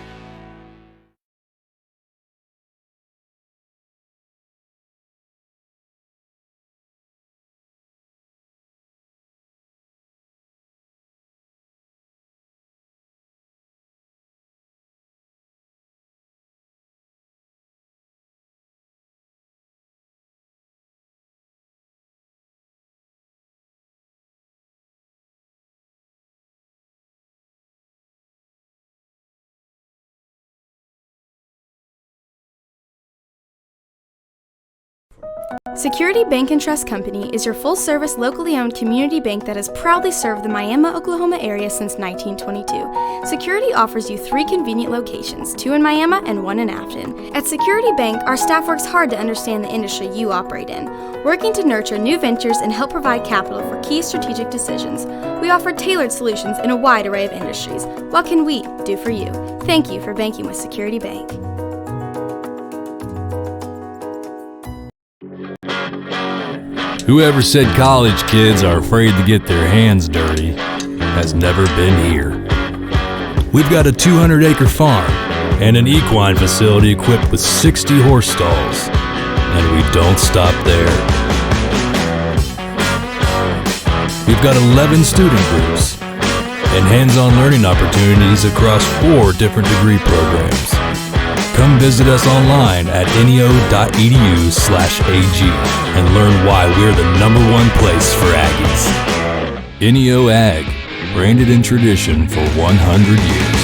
Security Bank and Trust Company is your full-service, locally owned community bank that has proudly served the Miami, Oklahoma area since 1922. Security offers you 3 convenient locations, 2 in Miami and 1 in Afton. At Security Bank, our staff works hard to understand the industry you operate in, working to nurture new ventures and help provide capital for key strategic decisions. We offer tailored solutions in a wide array of industries. What can we do for you? Thank you for banking with Security Bank. Whoever said college kids are afraid to get their hands dirty has never been here. We've got a 200-acre farm and an equine facility equipped with 60 horse stalls, and we don't stop there. We've got 11 student groups and hands-on learning opportunities across 4 different degree programs. Come visit us online at neo.edu/ag and learn why we're the #1 place for Aggies. NEO Ag, branded in tradition for 100 years.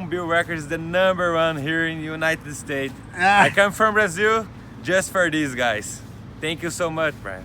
Bill Records is the #1 here in the United States. I come from Brazil just for these guys. Thank you so much, Brian.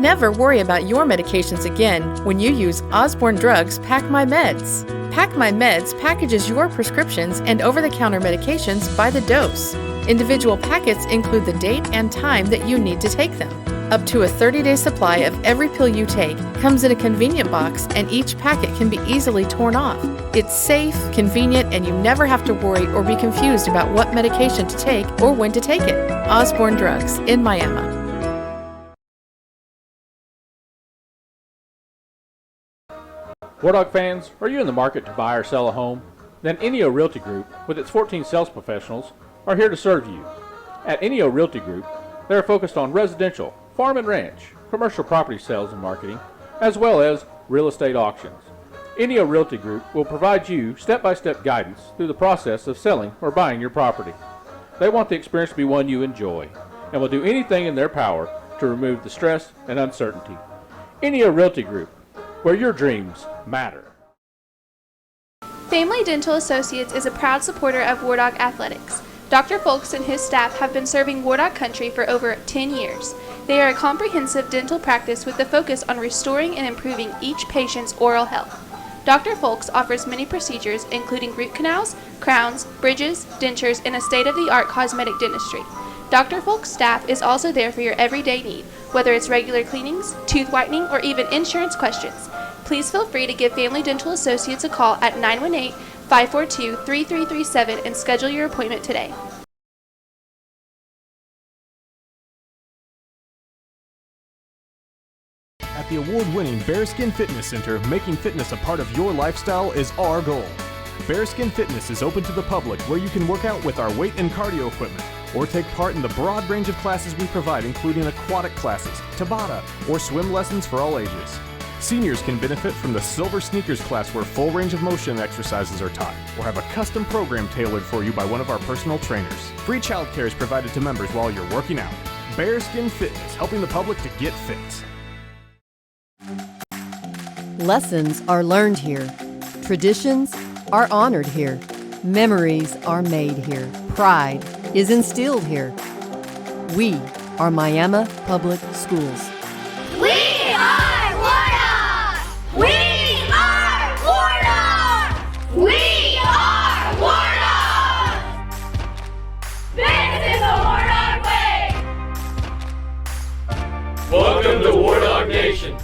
Never worry about your medications again when you use Osborne Drugs Pack My Meds. Pack My Meds packages your prescriptions and over-the-counter medications by the dose. Individual packets include the date and time that you need to take them. Up to a 30-day supply of every pill you take comes in a convenient box, and each packet can be easily torn off. It's safe, convenient, and you never have to worry or be confused about what medication to take or when to take it. Osborne Drugs in Miami. War Dog fans, are you in the market to buy or sell a home? Then NEO Realty Group, with its 14 sales professionals, are here to serve you. At NEO Realty Group, they are focused on residential, farm and ranch, commercial property sales and marketing, as well as real estate auctions. NEO Realty Group will provide you step-by-step guidance through the process of selling or buying your property. They want the experience to be one you enjoy and will do anything in their power to remove the stress and uncertainty. NEO Realty Group, where your dreams matter. Family Dental Associates is a proud supporter of War Dog Athletics. Dr. Folks and his staff have been serving War Dog country for over 10 years. They are a comprehensive dental practice with a focus on restoring and improving each patient's oral health. Dr. Folks offers many procedures including root canals, crowns, bridges, dentures, and a state-of-the-art cosmetic dentistry. Dr. Folks' staff is also there for your everyday need, whether it's regular cleanings, tooth whitening, or even insurance questions. Please feel free to give Family Dental Associates a call at 918-542-3337 and schedule your appointment today. At the award-winning BEARSKIN Fitness Center, making fitness a part of your lifestyle is our goal. BEARSKIN Fitness is open to the public where you can work out with our weight and cardio equipment or take part in the broad range of classes we provide, including aquatic classes, Tabata, or swim lessons for all ages. Seniors can benefit from the Silver Sneakers class where full range of motion exercises are taught, or have a custom program tailored for you by one of our personal trainers. Free childcare is provided to members while you're working out. BEARSKIN Fitness, helping the public to get fit. Lessons are learned here. Traditions are honored here. Memories are made here. Pride is instilled here. We are Miami Public Schools. We are War Dog! We are War Dog! We are War Dog! This is the War Dog way! Welcome to War Dog Nation.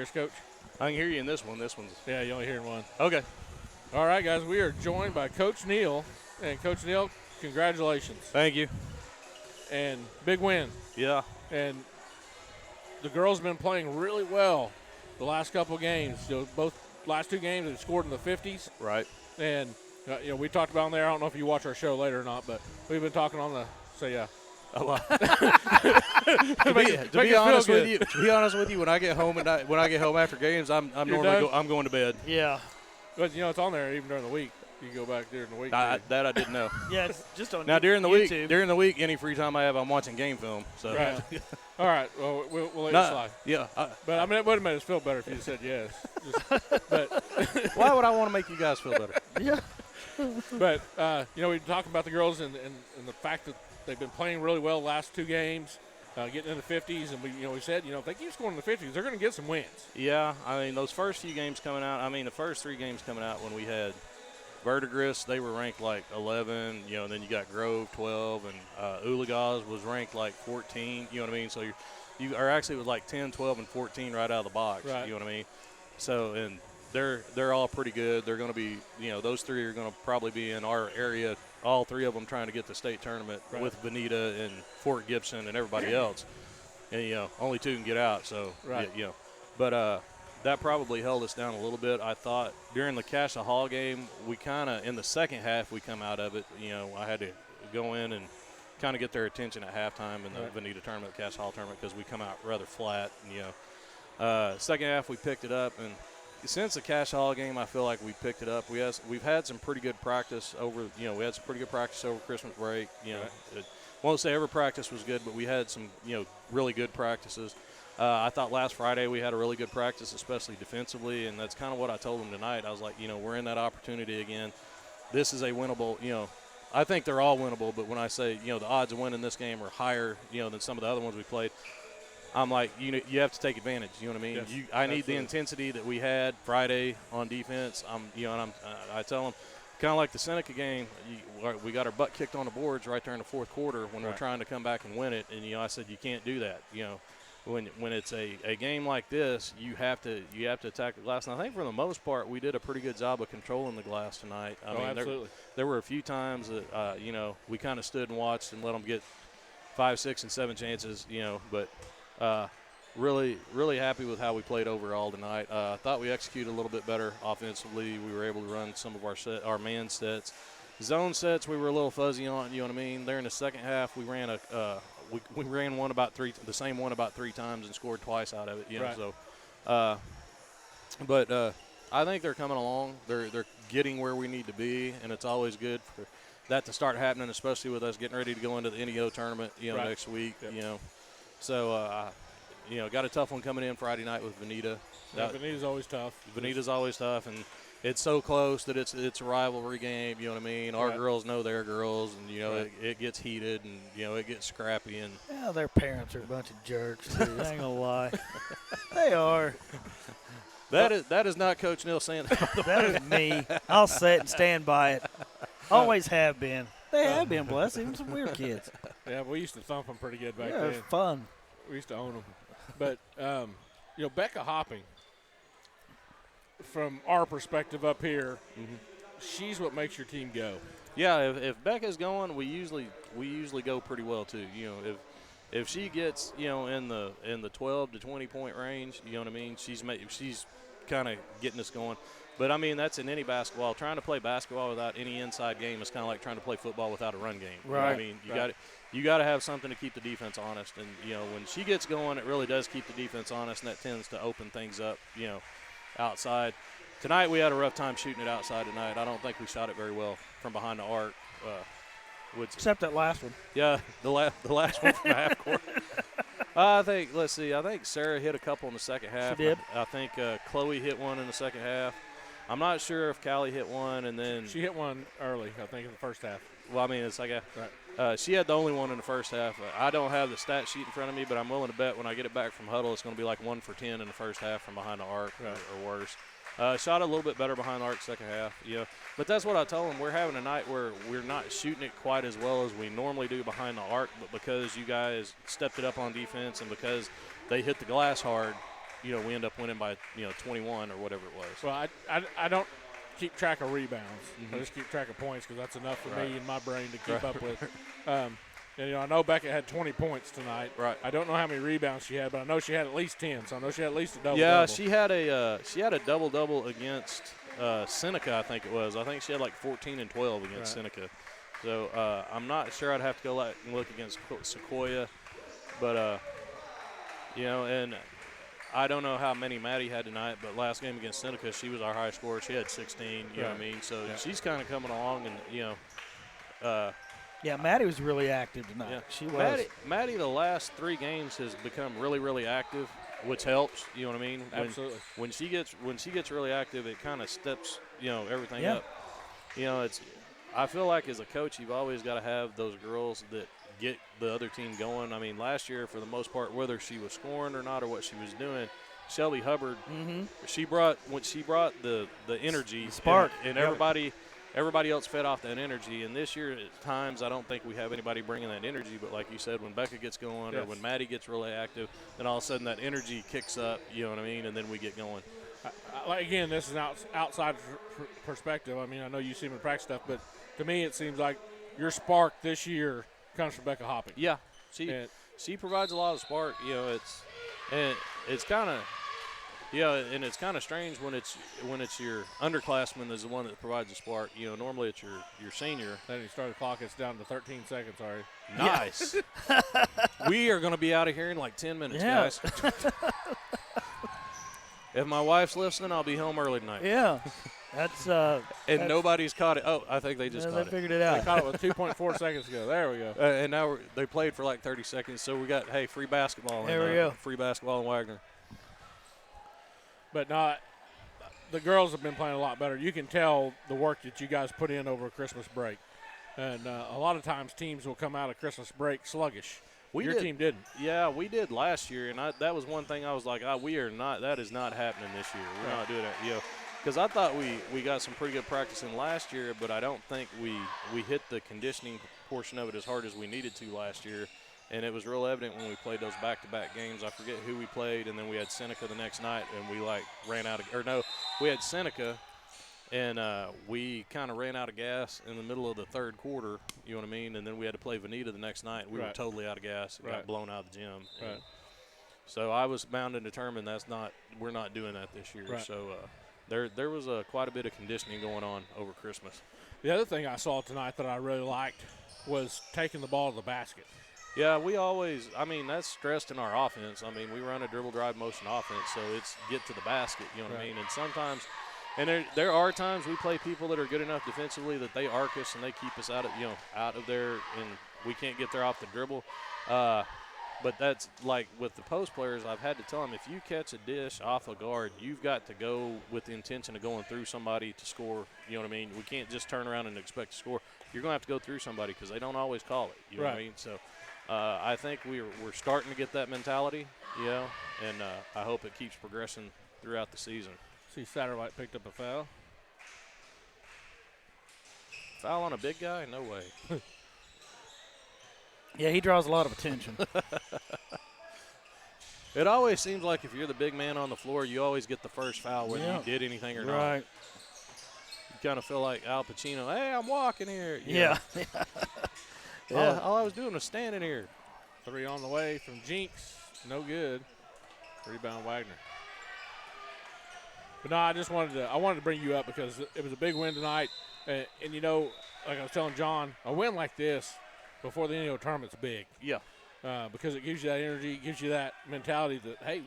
us, Coach? I can hear you in this one. This one's. Yeah, you only hear one. Okay. All right, guys, we are joined by Coach Neal. And, Coach Neal, congratulations. Thank you. And big win. Yeah. And the girls have been playing really well the last couple games. Both last 2 games they've scored in the 50s. Right. And, we talked about on there. I don't know if you watch our show later or not, but we've been talking on the – so, yeah. A lot. to be honest with you, when I get home after games, I'm normally going to bed. Yeah. But it's on there even during the week. You can go back during the week. That I didn't know. Yeah, it's just on now during the YouTube. week. During the week, any free time I have, I'm watching game film. So. Right. All right. Well, we'll let you slide. Yeah. But I mean, it would have made us feel better if you said yes. But why would I want to make you guys feel better? Yeah. But we talked about the girls and the fact that they've been playing really well the last 2 games, getting in the 50s, and we said if they keep scoring in the 50s, they're going to get some wins. Yeah, I mean those first few games coming out. I mean the first 3 games coming out when we had Verdigris, they were ranked like 11. And then you got Grove 12, and Oolagaz was ranked like 14. You know what I mean? So you are actually with like 10, 12, and 14 right out of the box. Right. You know what I mean? So and they're all pretty good. They're going to be those 3 are going to probably be in our area. All 3 of them trying to get the state tournament with Bonita and Fort Gibson and everybody else. And, only 2 can get out. So, right. But that probably held us down a little bit. I thought during the Cassia Hall game, we kind of, in the second half, we come out of it. I had to go in and kind of get their attention at halftime in the Bonita tournament, the Cassia Hall tournament, because we come out rather flat. Second half, we picked it up. And since the Cash Hall game, I feel like we picked it up. We've had some pretty good practice over. We had some pretty good practice over Christmas break. Won't say every practice was good, but we had some really good practices. I thought last Friday we had a really good practice, especially defensively, and that's kind of what I told them tonight. I was like, we're in that opportunity again. This is a winnable. I think they're all winnable, but when I say the odds of winning this game are higher than some of the other ones we played. I'm like, you have to take advantage. You know what I mean? Yes, I need the intensity that we had Friday on defense. I tell them, kind of like the Seneca game, we got our butt kicked on the boards right there in the 4th quarter when we're trying to come back and win it. And I said you can't do that. When it's a game like this, you have to attack the glass. And I think for the most part, we did a pretty good job of controlling the glass tonight. I mean, absolutely. There were a few times that we kind of stood and watched and let them get 5, 6, and 7 chances. But. Really, really happy with how we played overall tonight. I thought we executed a little bit better offensively. We were able to run some of our man sets. Zone sets we were a little fuzzy on. You know what I mean? There in the second half, we ran we ran the same one about 3 times and scored twice out of it. Right. So, but I think they're coming along. They're getting where we need to be, and it's always good for that to start happening, especially with us getting ready to go into the NEO tournament. Next week. Yep. So, got a tough one coming in Friday night with Bonita. Bonita's always tough. Bonita's always tough, and it's so close that it's a rivalry game. You know what I mean? Our girls know their girls, and it gets heated, and it gets scrappy. And yeah, their parents are a bunch of jerks too. I ain't gonna lie, they are. That is not Coach Neal saying that. That is me. I'll say it and stand by it. Always have been. They have been, bless even some weird kids. Yeah, we used to thump them pretty good back then. It was fun. We used to own them. But, Becca Hopping, from our perspective up here, she's what makes your team go. Yeah, if Becca's going, we usually go pretty well too. If she gets in the 12 to 20 point range, you know what I mean. She's kind of getting us going. But I mean that's in any basketball. Trying to play basketball without any inside game is kind of like trying to play football without a run game. Right. You know what I mean, you got to have something to keep the defense honest. And when she gets going, it really does keep the defense honest, and that tends to open things up. Outside. Tonight we had a rough time shooting it outside tonight. I don't think we shot it very well from behind the arc. Except that last one. Yeah, the last one from the half court. I think Sarah hit a couple in the second half. She did. I think Chloe hit one in the second half. I'm not sure if Callie hit one, and then she hit one early, I think, in the first half. Well, I mean, it's like she had the only one in the first half. I don't have the stat sheet in front of me, but I'm willing to bet when I get it back from huddle, it's going to be like 1 for 10 in the first half from behind the arc or worse. Shot a little bit better behind the arc second half, But that's what I tell them. We're having a night where we're not shooting it quite as well as we normally do behind the arc, but because you guys stepped it up on defense and because they hit the glass hard, we end up winning by 21 or whatever it was. Well, I don't keep track of rebounds. Mm-hmm. I just keep track of points because that's enough for Right. me and my brain to keep Right. up with. And I know Becca had 20 points tonight. Right. I don't know how many rebounds she had, but I know she had at least 10. So I know she had at least a double. Yeah, she had a double against Seneca, I think it was. I think she had like 14 and 12 against Seneca. So I'm not sure. I'd have to go and look against Sequoia, but and I don't know how many Maddie had tonight. But last game against Seneca, she was our high scorer. She had 16. You know what I mean? So she's kind of coming along, and Yeah, Maddie was really active tonight. yeah. She was. Maddie, the last 3 games has become really, really active, which helps. You know what I mean? Absolutely. When she gets really active, it kind of steps everything Yeah. up. I feel like as a coach, you've always got to have those girls that get the other team going. I mean, last year, for the most part, whether she was scoring or not or what she was doing, Shelby Hubbard, she brought the energy, spark, and everybody else fed off that energy. And this year, at times, I don't think we have anybody bringing that energy. But like you said, when Becca gets going or when Maddie gets really active, then all of a sudden that energy kicks up. You know what I mean? And then we get going. Again, this is an outside perspective. I mean, I know you see them in practice stuff, but to me, it seems like your spark this year comes from Becca Hopping. Yeah, she provides a lot of spark. It's kind of. Yeah, and it's kind of strange when it's your underclassman is the one that provides the spark. Normally it's your senior. Then you start the clock. It's down to 13 seconds already. Nice. We are going to be out of here in like 10 minutes, guys. If my wife's listening, I'll be home early tonight. Yeah, that's and nobody's caught it. Oh, I think they just caught it. They figured it out. They caught it with 2.4 seconds ago. There we go. And now they played for like 30 seconds, so we got free basketball. There we go. Free basketball in Wagner. But not. The girls have been playing a lot better. You can tell the work that you guys put in over Christmas break. And a lot of times teams will come out of Christmas break sluggish. Your team didn't. Yeah, we did last year, and that was one thing I was like, we are not. That is not happening this year. We're not doing that. Because I thought we got some pretty good practice in last year, but I don't think we hit the conditioning portion of it as hard as we needed to last year. And it was real evident when we played those back-to-back games. I forget who we played, and then we had Seneca the next night, and we ran out of – or no, we had Seneca, and we kind of ran out of gas in the middle of the third quarter, you know what I mean? And then we had to play Veneta the next night. We were totally out of gas and got blown out of the gym. Right. So I was bound and determined we're not doing that this year. Right. So there was quite a bit of conditioning going on over Christmas. The other thing I saw tonight that I really liked was taking the ball to the basket. Yeah, we always – I mean, that's stressed in our offense. I mean, we run a dribble drive motion offense, so it's get to the basket, you know what I mean? And sometimes – and there are times we play people that are good enough defensively that they arc us and they keep us out of there, and we can't get there off the dribble. But that's like with the post players, I've had to tell them, if you catch a dish off a guard, you've got to go with the intention of going through somebody to score. You know what I mean? We can't just turn around and expect to score. You're going to have to go through somebody because they don't always call it. You know what I mean? So I think we're starting to get that mentality, and I hope it keeps progressing throughout the season. See, Satterwhite picked up a foul. Foul on a big guy? No way. Yeah, he draws a lot of attention. It always seems like if you're the big man on the floor, you always get the first foul whether you did anything or not. Right. You kind of feel like Al Pacino, hey, I'm walking here. Yeah. All I was doing was standing here. 3 on the way from Jinx. No good. Rebound Wagner. But no, I wanted to bring you up because it was a big win tonight. And like I was telling John, a win like this before the NAO tournament's big. Yeah. Because it gives you that energy, it gives you that mentality that, hey,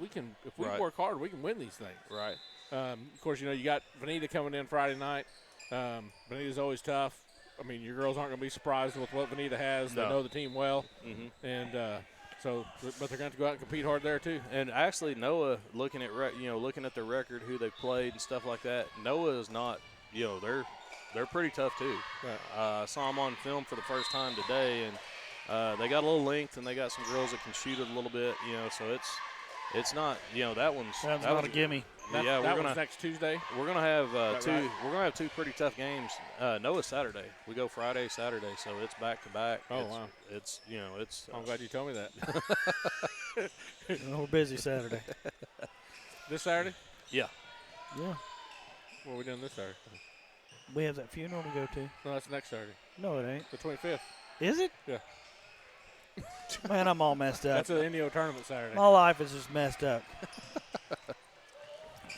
if we work hard, we can win these things. Right. Of course, you got Veneta coming in Friday night. Veneta's always tough. I mean, your girls aren't going to be surprised with what Veneta has. No. They know the team well. Mm-hmm. And but they're going to go out and compete hard there too. And actually, Noah, looking at their record, who they played and stuff like that, Noah is not, they're pretty tough too. Right. I saw them on film for the first time today, and they got a little length, and they got some girls that can shoot it a little bit, so it's not, that one's not a gimme. That one's next Tuesday. We're gonna have two. Right? We're gonna have 2 pretty tough games. Noah's Saturday. We go Friday, Saturday, so it's back to back. Oh wow! It's I'm glad you told me that. We're busy Saturday. This Saturday? Yeah. Yeah. What are we doing this Saturday? We have that funeral to go to. No, that's next Saturday. No, it ain't. The 25th. Is it? Yeah. Man, I'm all messed up. That's an Indio tournament Saturday. My life is just messed up.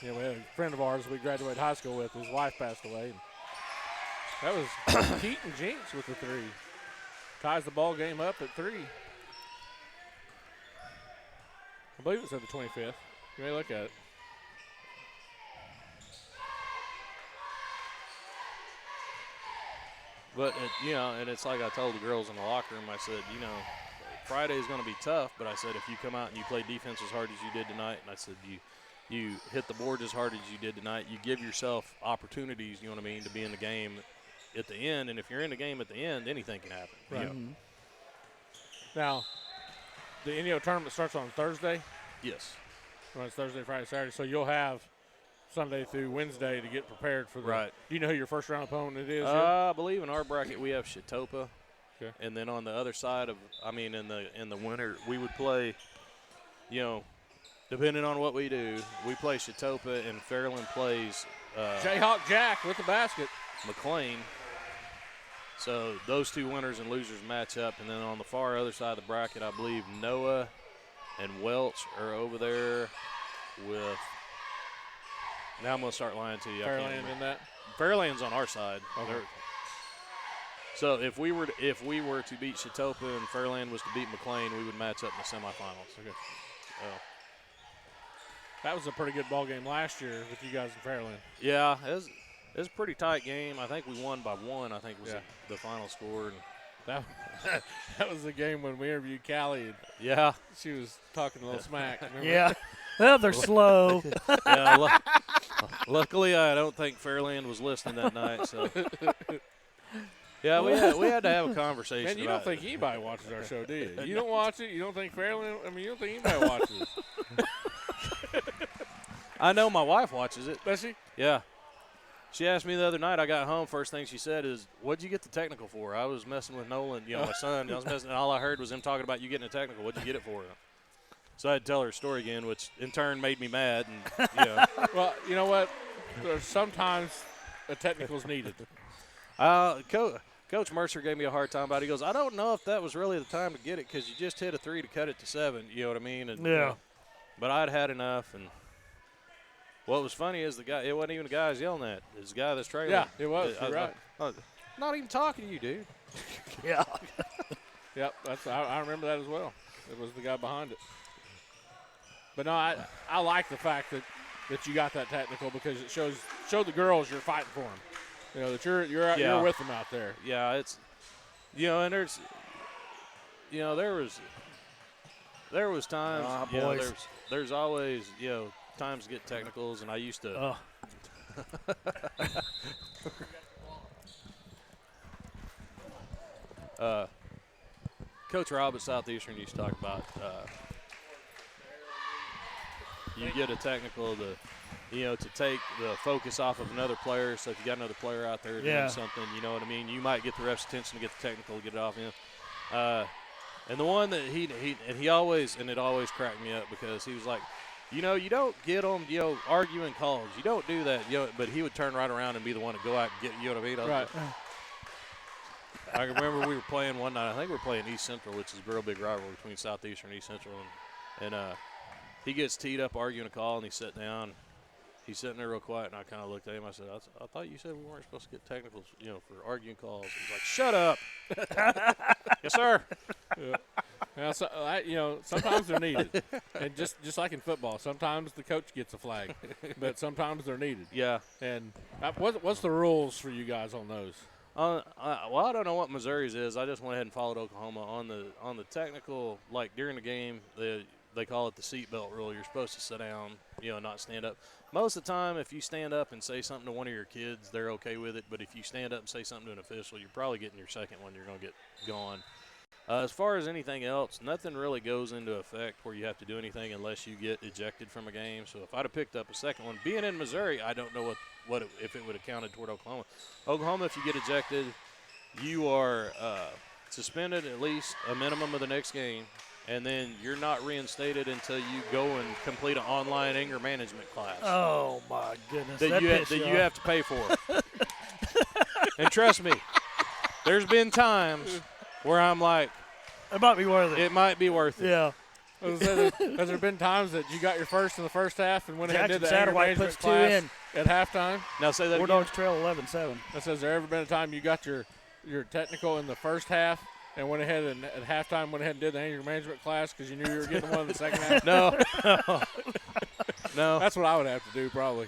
Yeah, we had a friend of ours we graduated high school with. His wife passed away. And that was Keaton Jinks with the 3. Ties the ball game up at 3. I believe it said the 25th. You may look at it. But, and it's like I told the girls in the locker room, I said, Friday's going to be tough, but I said if you come out and you play defense as hard as you did tonight, and I said you hit the board as hard as you did tonight, you give yourself opportunities, you know what I mean, to be in the game at the end. And if you're in the game at the end, anything can happen. Right. Mm-hmm. Now, the Indio tournament starts on Thursday? Yes. Well, it's Thursday, Friday, Saturday. So you'll have Sunday through Wednesday to get prepared for the. Right. Do you know who your first round opponent is? I believe in our bracket we have Chitopa. Okay. And then on the other side in the winter, we would play, depending on what we do, we play Chitopa and Fairland plays Jayhawk Jack with the basket. McLean. So those 2 winners and losers match up. And then on the far other side of the bracket, I believe Noah and Welch are over there with. Now I'm going to start lying to you. Fairland in that? Fairland's on our side. Okay. So if we were to beat Chitopa and Fairland was to beat McLean, we would match up in the semifinals. Okay. That was a pretty good ball game last year with you guys in Fairland. Yeah, it was a pretty tight game. I think we won by 1. I think was the final score. And that was the game when we interviewed Callie. And yeah, she was talking a little smack. Remember? Yeah. Well, they're slow. Yeah, luckily, I don't think Fairland was listening that night. So, yeah, we had to have a conversation. Man, you don't think anybody watches our show, do you? You don't watch it. You don't think Fairland. I mean, you don't think anybody watches it. I know my wife watches it. Does she? Yeah. She asked me the other night. I got home. First thing she said is, "What'd you get the technical for?" I was messing with Nolan, my son. I was messing, and all I heard was him talking about you getting a technical. What'd you get it for? So I had to tell her a story again, which in turn made me mad. And well, you know what? There's sometimes a technical's needed. Coach Mercer gave me a hard time about it. He goes, "I don't know if that was really the time to get it because you just hit a 3 to cut it to 7." You know what I mean? And, yeah. But I'd had enough. And what was funny is it wasn't even the guy I was yelling at. It was the guy that's trailing. Yeah, it was. You're right. I'm not even talking to you, dude. Yeah. Yep, I remember that as well. It was the guy behind it. But no, I like the fact that you got that technical because it showed the girls you're fighting for them. That you're with them out there. Yeah, it's and there's there was times there's always times to get technicals, and I used to. Coach Rob at Southeastern used to talk about you get a technical to take the focus off of another player. So if you got another player out there doing something, you know what I mean, you might get the ref's attention to get the technical, get it off him. And the one that he always, and it always cracked me up because he was like, you don't get them, arguing calls. You don't do that, but he would turn right around and be the one to go out and get, you know what I mean? Right. I can remember we were playing one night. I think we were playing East Central, which is a real big rivalry between Southeastern and East Central. And he gets teed up arguing a call, and he sat down. He's sitting there real quiet, and I kind of looked at him. I said, I thought you said we weren't supposed to get technicals, for arguing calls. He's like, shut up. Yes, sir. Yeah. Now, sometimes they're needed. And just like in football, sometimes the coach gets a flag, but sometimes they're needed. Yeah. And what's the rules for you guys on those? Well, I don't know what Missouri's is. I just went ahead and followed Oklahoma on the technical. Like during the game, they call it the seatbelt rule. You're supposed to sit down, not stand up. Most of the time, if you stand up and say something to one of your kids, they're okay with it. But if you stand up and say something to an official, you're probably getting your second one. You're going to get gone. As far as anything else, nothing really goes into effect where you have to do anything unless you get ejected from a game. So if I'd have picked up a second one, being in Missouri, I don't know if it would have counted toward Oklahoma. Oklahoma, if you get ejected, you are suspended at least a minimum of the next game. and then you're not reinstated until you go and complete an online anger management class. Oh, my goodness. That you have to pay for. And trust me, there's been times where I'm like, it might be worth it. It might be worth it. Yeah. Has there been times that you got your first in the first half and went ahead and did the Jackson anger Satterwhite management puts 2 class in. at halftime? Now say that War again. Dogs trail 11-7. Has there ever been a time you got your technical in the first half and went ahead and at halftime went ahead and did the anger management class because you knew you were getting one in the second half? No. No. That's what I would have to do probably.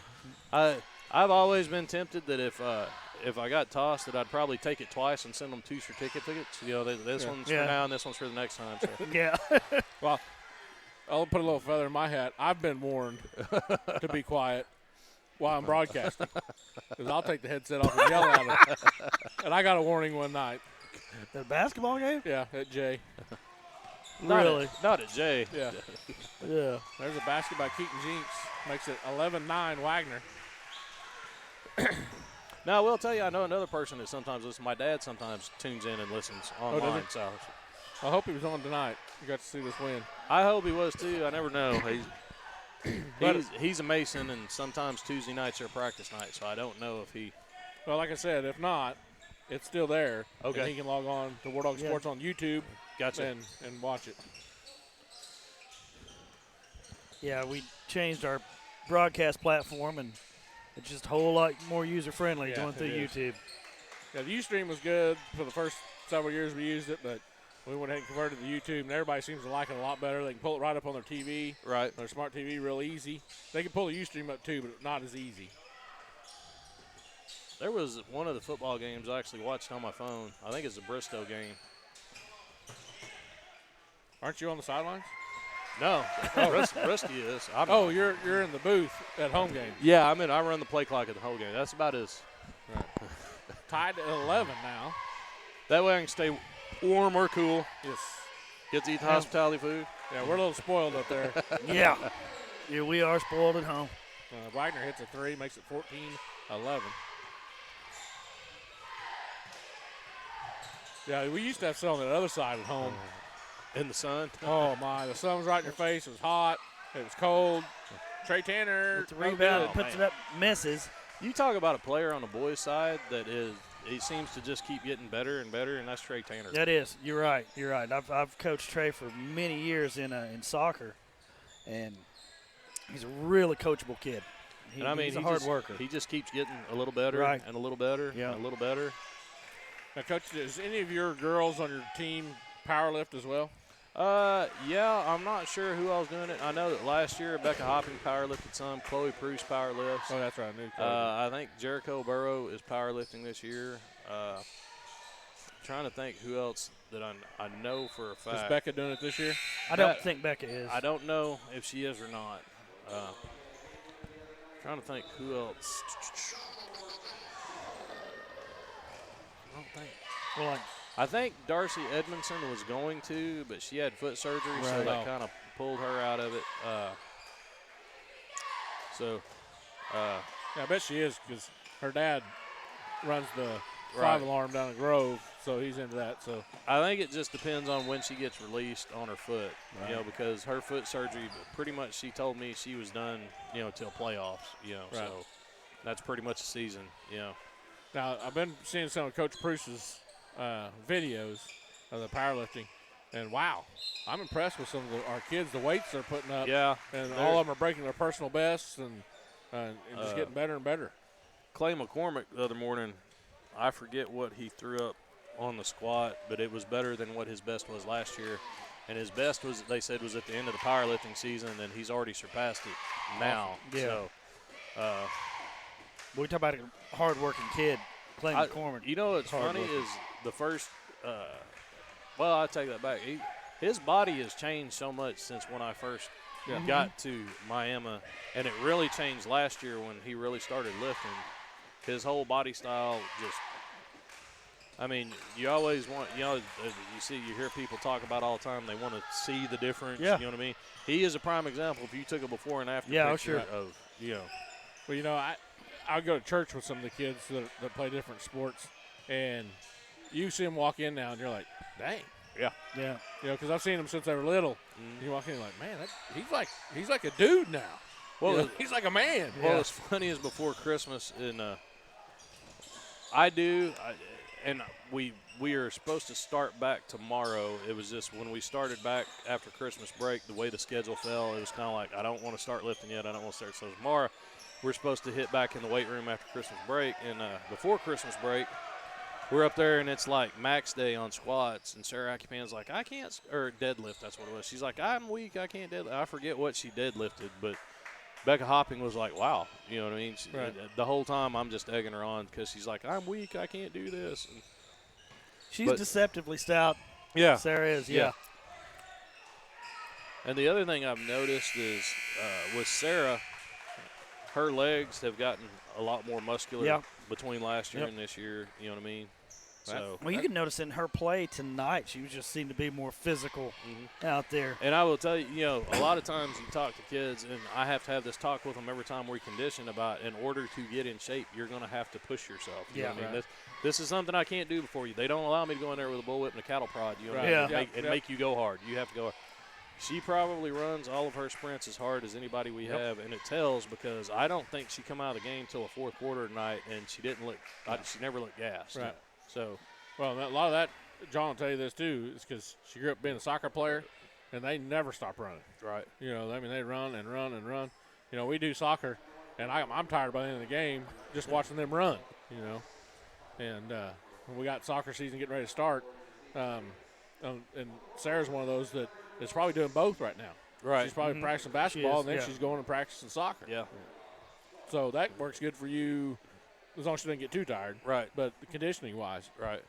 I've always been tempted that if I got tossed, that I'd probably take it twice and send them 2 certificate tickets. You know, this one's for now and this one's for the next time. So. Yeah. Well, I'll put a little feather in my hat. I've been warned to be quiet while I'm broadcasting because I'll take the headset off and yell at them. And I got a warning one night. The basketball game? Yeah, at Jay. Really? Not at Jay. Yeah. Yeah. There's a basket by Keaton Jinks. Makes it 11-9 Wagner. Now, I will tell you, I know another person that sometimes listens. My dad sometimes tunes in and listens online. So I hope he was on tonight. You got to see this win. I hope he was too. I never know. He's a Mason, and sometimes Tuesday nights are practice night, so I don't know if he. Well, like I said, if not, it's still there. Okay. And he can log on to War Dog Sports on YouTube. Gotcha. And watch it. Yeah, we changed our broadcast platform, and it's just a whole lot more user-friendly going through YouTube. Yeah, the Ustream was good for the first several years we used it, but we went ahead and converted to YouTube, and everybody seems to like it a lot better. They can pull it right up on their TV. Right. Their smart TV real easy. They can pull the Ustream up too, but not as easy. There was one of the football games I actually watched on my phone. I think it's a Bristow game. Aren't you on the sidelines? No, Rusty is. You're in the booth at home game. Yeah, I run the play clock at the whole game. That's about as tied to 11 now. That way I can stay warm or cool. Yes. Get to eat the hospitality food. Yeah, we're a little spoiled up there. Yeah, we are spoiled at home. Wagner hits a 3, makes it 14-11. Yeah, we used to have some on the other side at home. In the sun? Oh, my. The sun was right in your face. It was hot. It was cold. Trey Tanner. With the rebound, puts it up, misses. You talk about a player on the boys' side that he seems to just keep getting better and better, and that's Trey Tanner. That is. You're right. I've coached Trey for many years in soccer, and he's a really coachable kid. He's a hard worker. He just keeps getting a little better and a little better and a little better. Now, Coach, does any of your girls on your team powerlift as well? Yeah, I'm not sure who else doing it. I know that last year Rebecca Hopping powerlifted some. Chloe Pruce powerlifts. Oh, that's right. I knew I think Jericho Burrow is powerlifting this year. Trying to think who else that I know for a fact. Is Becca doing it this year? I don't think Becca is. I don't know if she is or not. Trying to think who else. I don't think. Well, I think Darcy Edmondson was going to, but she had foot surgery, so that kind of pulled her out of it. I bet she is because her dad runs the 5-alarm down in Grove, so he's into that. So I think it just depends on when she gets released on her foot, because her foot surgery, pretty much she told me she was done, till playoffs, so that's pretty much the season, Now, I've been seeing some of Coach Pruce's videos of the powerlifting, and wow, I'm impressed with some of our kids, the weights they're putting up. Yeah. And all of them are breaking their personal bests and just getting better and better. Clay McCormick the other morning, I forget what he threw up on the squat, but it was better than what his best was last year. And his best was, they said, was at the end of the powerlifting season, and he's already surpassed it now. Yeah. So, we talk about a hard-working kid, Clay McCormick. You know what's funny is the first well, I take that back. His body has changed so much since when I first got to Miami, and it really changed last year when he really started lifting. His whole body style just you always want, you hear people talk about all the time, they want to see the difference, you know what I mean? He is a prime example. If you took a before and after picture of, Well, I go to church with some of the kids that play different sports, and you see them walk in now, and you're like, dang, Yeah. Yeah. You know, because I've seen them since they were little. You walk in like, man, he's like a dude now. Well, you know, he's like a man. Well, as funny as before Christmas, and we are supposed to start back tomorrow. It was just when we started back after Christmas break, the way the schedule fell, it was kind of like, I don't want to start lifting yet. I don't want to start. So tomorrow, we're supposed to hit back in the weight room after Christmas break. And before Christmas break, we're up there, and it's like max day on squats. And Sarah Akipan's like, I can't, or deadlift, that's what it was. She's like, I'm weak, I can't deadlift. I forget what she deadlifted, but Becca Hopping was like, wow. You know what I mean? The whole time I'm just egging her on because she's like, I'm weak, I can't do this. And she's deceptively stout. Yeah. Sarah is, yeah. And the other thing I've noticed is with Sarah, her legs have gotten a lot more muscular between last year and this year. You know what I mean? So, well, you can notice in her play tonight, she just seemed to be more physical out there. And I will tell you, you know, a lot of times you talk to kids, and I have to have this talk with them every time we condition about, in order to get in shape, you're going to have to push yourself. You know what I mean? This is something I can't do before you. They don't allow me to go in there with a bullwhip and a cattle prod. You know what I mean? And make you go hard. You have to go hard. She probably runs all of her sprints as hard as anybody we have, and it tells because I don't think she come out of the game till the fourth quarter tonight, and she didn't look. She never looked gassed. Right. So, well, a lot of that, John will tell you this too, is because she grew up being a soccer player, and they never stop running. Right. You know, I mean, they run and run and run. You know, we do soccer, and I'm tired by the end of the game just watching them run. You know, and when we got soccer season getting ready to start, and Sarah's one of those that is probably doing both right now. Right. She's probably practicing basketball, and then she's going and practicing soccer. Yeah. So that works good for you as long as she doesn't get too tired. Right. But conditioning-wise. Right.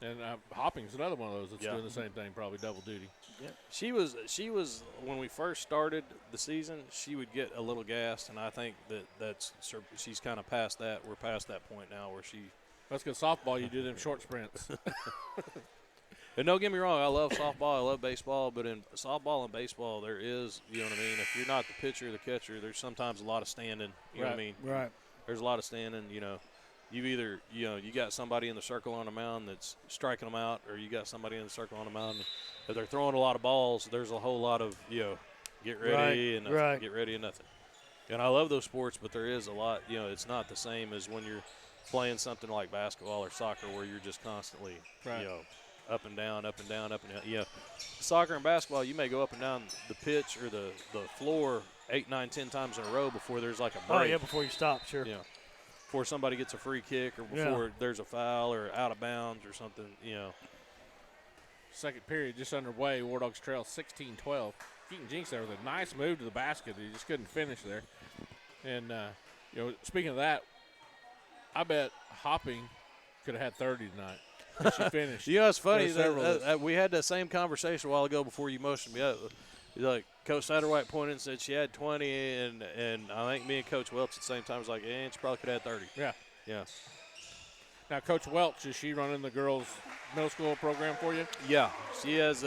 And Hopping's another one of those that's doing the same thing, probably double duty. Yeah. She was when we first started the season, she would get a little gassed, and I think she's kind of past that. We're past that point now where she. That's because softball, you do them short sprints. And don't get me wrong, I love softball, I love baseball, but in softball and baseball, there is, you know what I mean, if you're not the pitcher or the catcher, there's sometimes a lot of standing, you know what I mean? Right. There's a lot of standing, you know. You either, you know, you got somebody in the circle on the mound that's striking them out, or you got somebody in the circle on the mound. If they're throwing a lot of balls, there's a whole lot of, you know, get ready and nothing, get ready and nothing. And I love those sports, but there is a lot, you know, it's not the same as when you're playing something like basketball or soccer where you're just constantly, you know, up and down, up and down, up and down. Yeah, soccer and basketball, you may go up and down the pitch or the floor 8, 9, 10 times in a row before there's like a break. Oh, yeah, before you stop, sure. Yeah, before somebody gets a free kick or before there's a foul or out of bounds or something, you know. Second period just underway. War Dogs trail 16-12. Keaton Jinks there with a nice move to the basket. He just couldn't finish there. And, you know, speaking of that, I bet Hopping could have had 30 tonight. She finished. You know, it's funny. We had that same conversation a while ago before you motioned me up. Like, Coach Satterwhite pointed and said she had 20, and I think me and Coach Welch at the same time was like, she probably could have had 30. Yeah. Yeah. Now, Coach Welch, is she running the girls' middle school program for you? Yeah. She has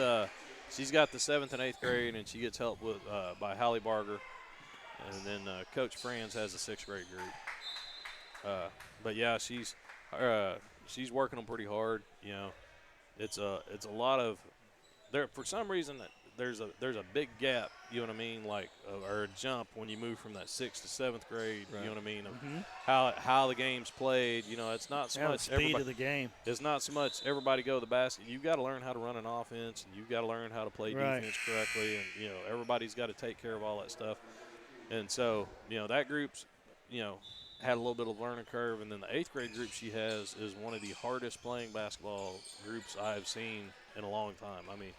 she's got the 7th and 8th grade, and she gets help with by Hallie Barger. And then Coach Franz has the 6th grade group. But, yeah, she's working them pretty hard. You know, it's a lot of there for some reason there's a big gap. You know what I mean, like or a jump when you move from that 6th to 7th grade. Right. You know what I mean? How the game's played. You know, it's not so much the speed of the game. It's not so much everybody go to the basket. You've got to learn how to run an offense, and you've got to learn how to play defense correctly. And you know, everybody's got to take care of all that stuff. And so, you know, that group's, you know, had a little bit of learning curve, and then the 8th grade group she has is one of the hardest playing basketball groups I've seen in a long time. I mean,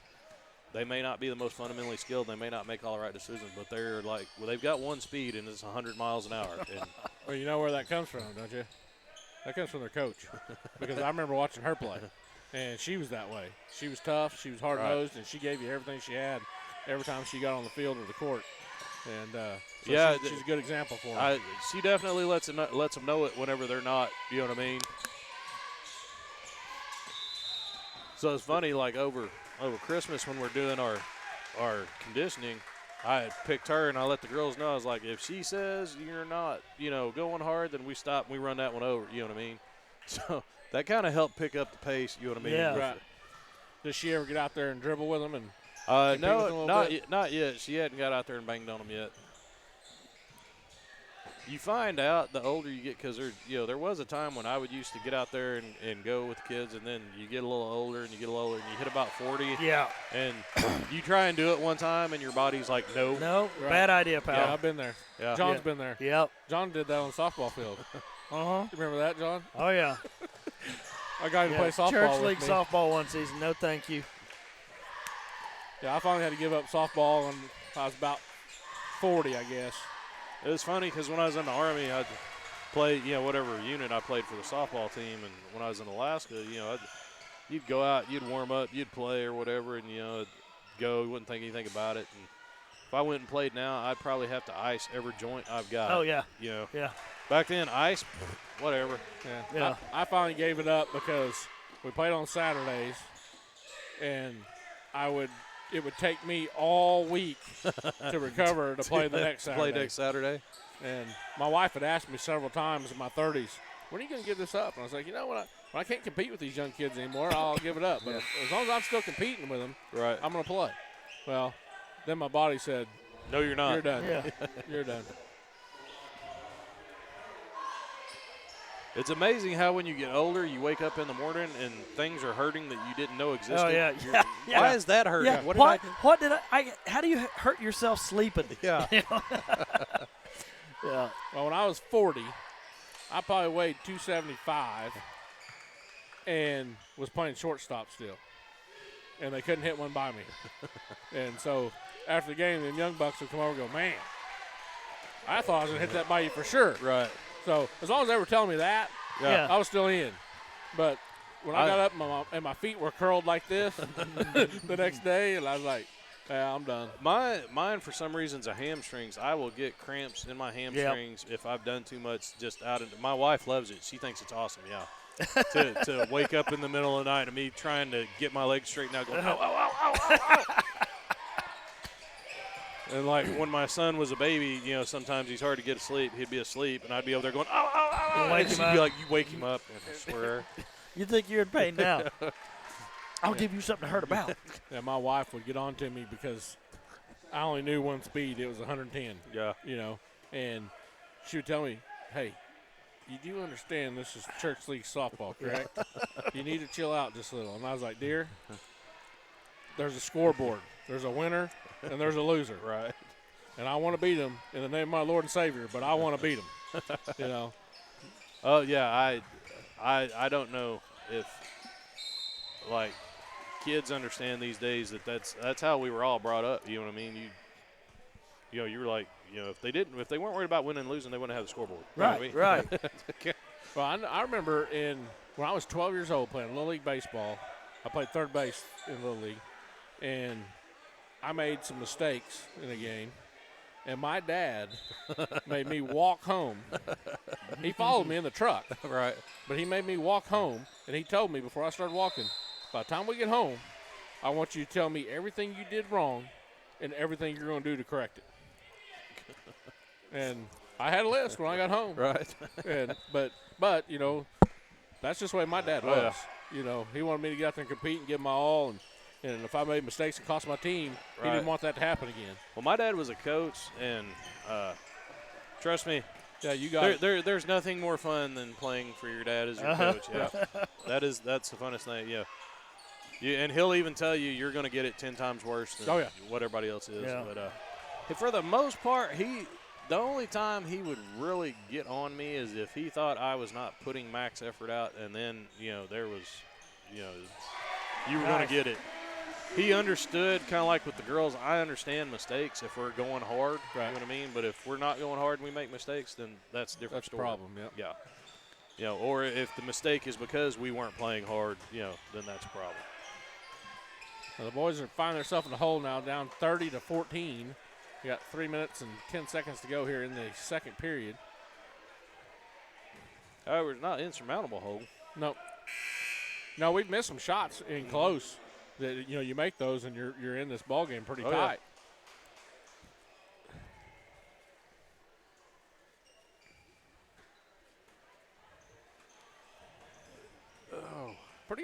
they may not be the most fundamentally skilled, they may not make all the right decisions, but they're like, well, they've got one speed, and it's 100 miles an hour. And well, you know where that comes from, don't you? That comes from their coach, because I remember watching her play, and she was that way. She was tough, she was hard-nosed, and she gave you everything she had every time she got on the field or the court. And so she's a good example for them. She definitely lets them know it whenever they're not. You know what I mean? So it's funny, like over Christmas when we're doing our conditioning, I had picked her and I let the girls know. I was like, if she says you're not, you know, going hard, then we stop and we run that one over. You know what I mean? So that kind of helped pick up the pace. You know what I mean? Yeah. Right. Does she ever get out there and dribble with them? And No, not yet. She hadn't got out there and banged on them yet. You find out the older you get, because there was a time when I would used to get out there and go with the kids, and then you get a little older and you hit about 40. Yeah. And you try and do it one time, and your body's like, no. No, Right. bad idea, pal. Yeah, I've been there. Yeah. John's been there. Yep. John did that on the softball field. Uh-huh. You remember that, John? Oh, yeah. I got him to play softball Church with League me. softball one season. No, thank you. Yeah, I finally had to give up softball when I was about 40, I guess. It was funny because when I was in the Army, I'd play, whatever unit I played for the softball team. And when I was in Alaska, you'd go out, you'd warm up, you'd play or whatever, and, go, you wouldn't think anything about it. And if I went and played now, I'd probably have to ice every joint I've got. Oh, yeah. Yeah. Back then, ice, whatever. Yeah. I finally gave it up because we played on Saturdays, and it would take me all week to recover to play the next Saturday. Play next Saturday. And my wife had asked me several times in my 30s, when are you going to give this up? And I was like, you know what? When I can't compete with these young kids anymore, I'll give it up. But as long as I'm still competing with them, right, I'm going to play. Well, then my body said, no, you're not. You're done. Yeah. You're done. It's amazing how when you get older, you wake up in the morning and things are hurting that you didn't know existed. Oh, yeah. Why is that hurting? Yeah. What did How do you hurt yourself sleeping? Yeah. Yeah. Well, when I was 40, I probably weighed 275 and was playing shortstop still. And they couldn't hit one by me. And so after the game, the young bucks would come over and go, man, I thought I was going to hit that by you for sure. Right. So as long as they were telling me that, I was still in. But when I got up and my feet were curled like this the next day, and I was like, yeah, I'm done. Mine, for some reasons, are hamstrings. I will get cramps in my hamstrings if I've done too much. My wife loves it. She thinks it's awesome, to wake up in the middle of the night and me trying to get my legs straightened out, going, ow, ow, ow, ow, ow, ow. And like when my son was a baby, sometimes he's hard to get asleep. He'd be asleep, and I'd be over there going, ow, ow, ow, ow. And she'd be like, you wake him up, and I swear. You think you're in pain now. I'll give you something to hurt about. Yeah, my wife would get on to me because I only knew one speed. It was 110. Yeah. And she would tell me, hey, you do understand this is church league softball, correct? You need to chill out just a little. And I was like, dear, there's a scoreboard. There's a winner and there's a loser. Right. And I want to beat them in the name of my Lord and Savior, but I want to beat them, Oh, yeah, I don't know if, like, kids understand these days that's how we were all brought up. You know what I mean? You were like, if they weren't worried about winning and losing, they wouldn't have the scoreboard. Right, you know what I mean? right. Well, I remember when I was 12 years old playing Little League Baseball, I played third base in Little League, and I made some mistakes in a game, and my dad made me walk home. He followed me in the truck. Right. But he made me walk home, and he told me before I started walking, by the time we get home, I want you to tell me everything you did wrong and everything you're going to do to correct it. And I had a list when I got home. Right. But that's just the way my dad was. Oh, yeah. He wanted me to get out there and compete and give my all, and if I made mistakes and cost my team, he didn't want that to happen again. Well, my dad was a coach, and trust me, yeah, you got there's nothing more fun than playing for your dad as your coach. Yeah, that's the funnest thing. Yeah, and he'll even tell you you're going to get it 10 times worse than what everybody else is. Yeah. But for the most part, the only time he would really get on me is if he thought I was not putting max effort out, and then there was, you were going to get it. He understood, kind of like with the girls, I understand mistakes if we're going hard, right. You know what I mean? But if we're not going hard and we make mistakes, then that's a different story. That's a problem, yeah. Or if the mistake is because we weren't playing hard, then that's a problem. Well, the boys are finding themselves in the hole now, down 30-14. We got 3 minutes and 10 seconds to go here in the second period. However, it's not an insurmountable hole. No, we've missed some shots in close. That you make those and you're in this ball game pretty tight.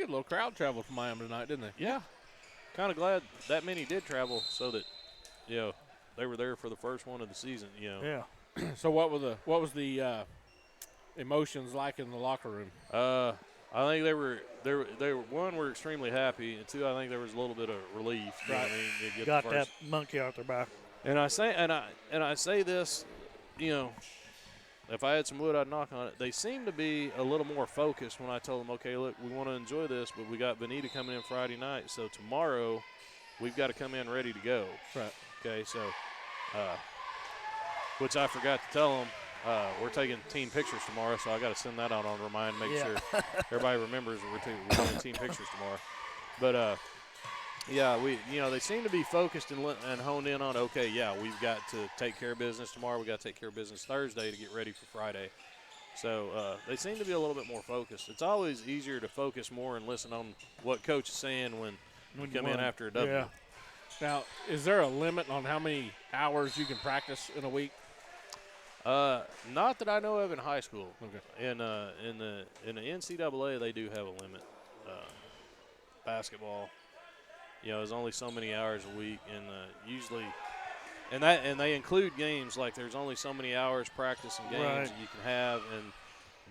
good little crowd traveled from Miami tonight, didn't they? Yeah. Kind of glad that many did travel so that, they were there for the first one of the season, Yeah. So what was the emotions like in the locker room? I think they were one, were extremely happy, and two, I think there was a little bit of relief. You know what I mean? To get Got the first. that monkey out their back. And I say this, if I had some wood, I'd knock on it. They seem to be a little more focused when I told them, okay, look, we want to enjoy this, but we got Benita coming in Friday night, so tomorrow we've got to come in ready to go. Right. Okay, so, which I forgot to tell them. We're taking team pictures tomorrow, so I got to send that out on remind, make sure everybody remembers we're taking team pictures tomorrow. But they seem to be focused and honed in on, okay, we've got to take care of business tomorrow. We got to take care of business Thursday to get ready for Friday. So they seem to be a little bit more focused. It's always easier to focus more and listen on what coach is saying when you come in after a W. Yeah. Now, is there a limit on how many hours you can practice in a week? Not that I know of in high school. Okay. In the NCAA, they do have a limit. Basketball, there's only so many hours a week, and usually, and they include games. Like there's only so many hours practice and games that you can have, and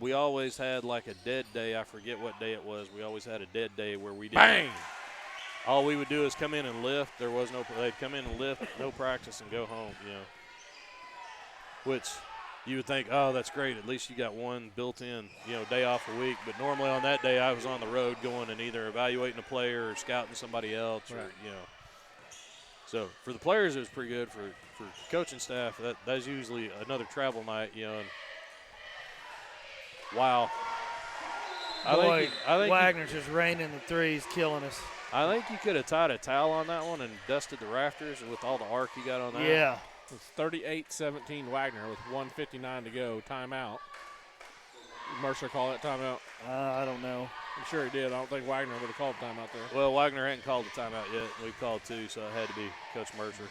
we always had like a dead day. I forget what day it was. We always had a dead day where we didn't. Bang! All we would do is come in and lift. There was no. They'd come in and lift, no practice, and go home. Which you would think, oh, that's great. At least you got one built-in, day off a week. But normally on that day, I was on the road going and either evaluating a player or scouting somebody else, or So for the players, it was pretty good. For coaching staff, that's usually another travel night, And wow. Boy, I think Wagner's just raining the threes, killing us. I think you could have tied a towel on that one and dusted the rafters with all the arc you got on that. Yeah. It's 38-17 Wagner with 1:59 to go. Timeout. Did Mercer call that timeout? I don't know. I'm sure he did. I don't think Wagner would have called timeout there. Well, Wagner hadn't called the timeout yet. We called two, so it had to be Coach Mercer.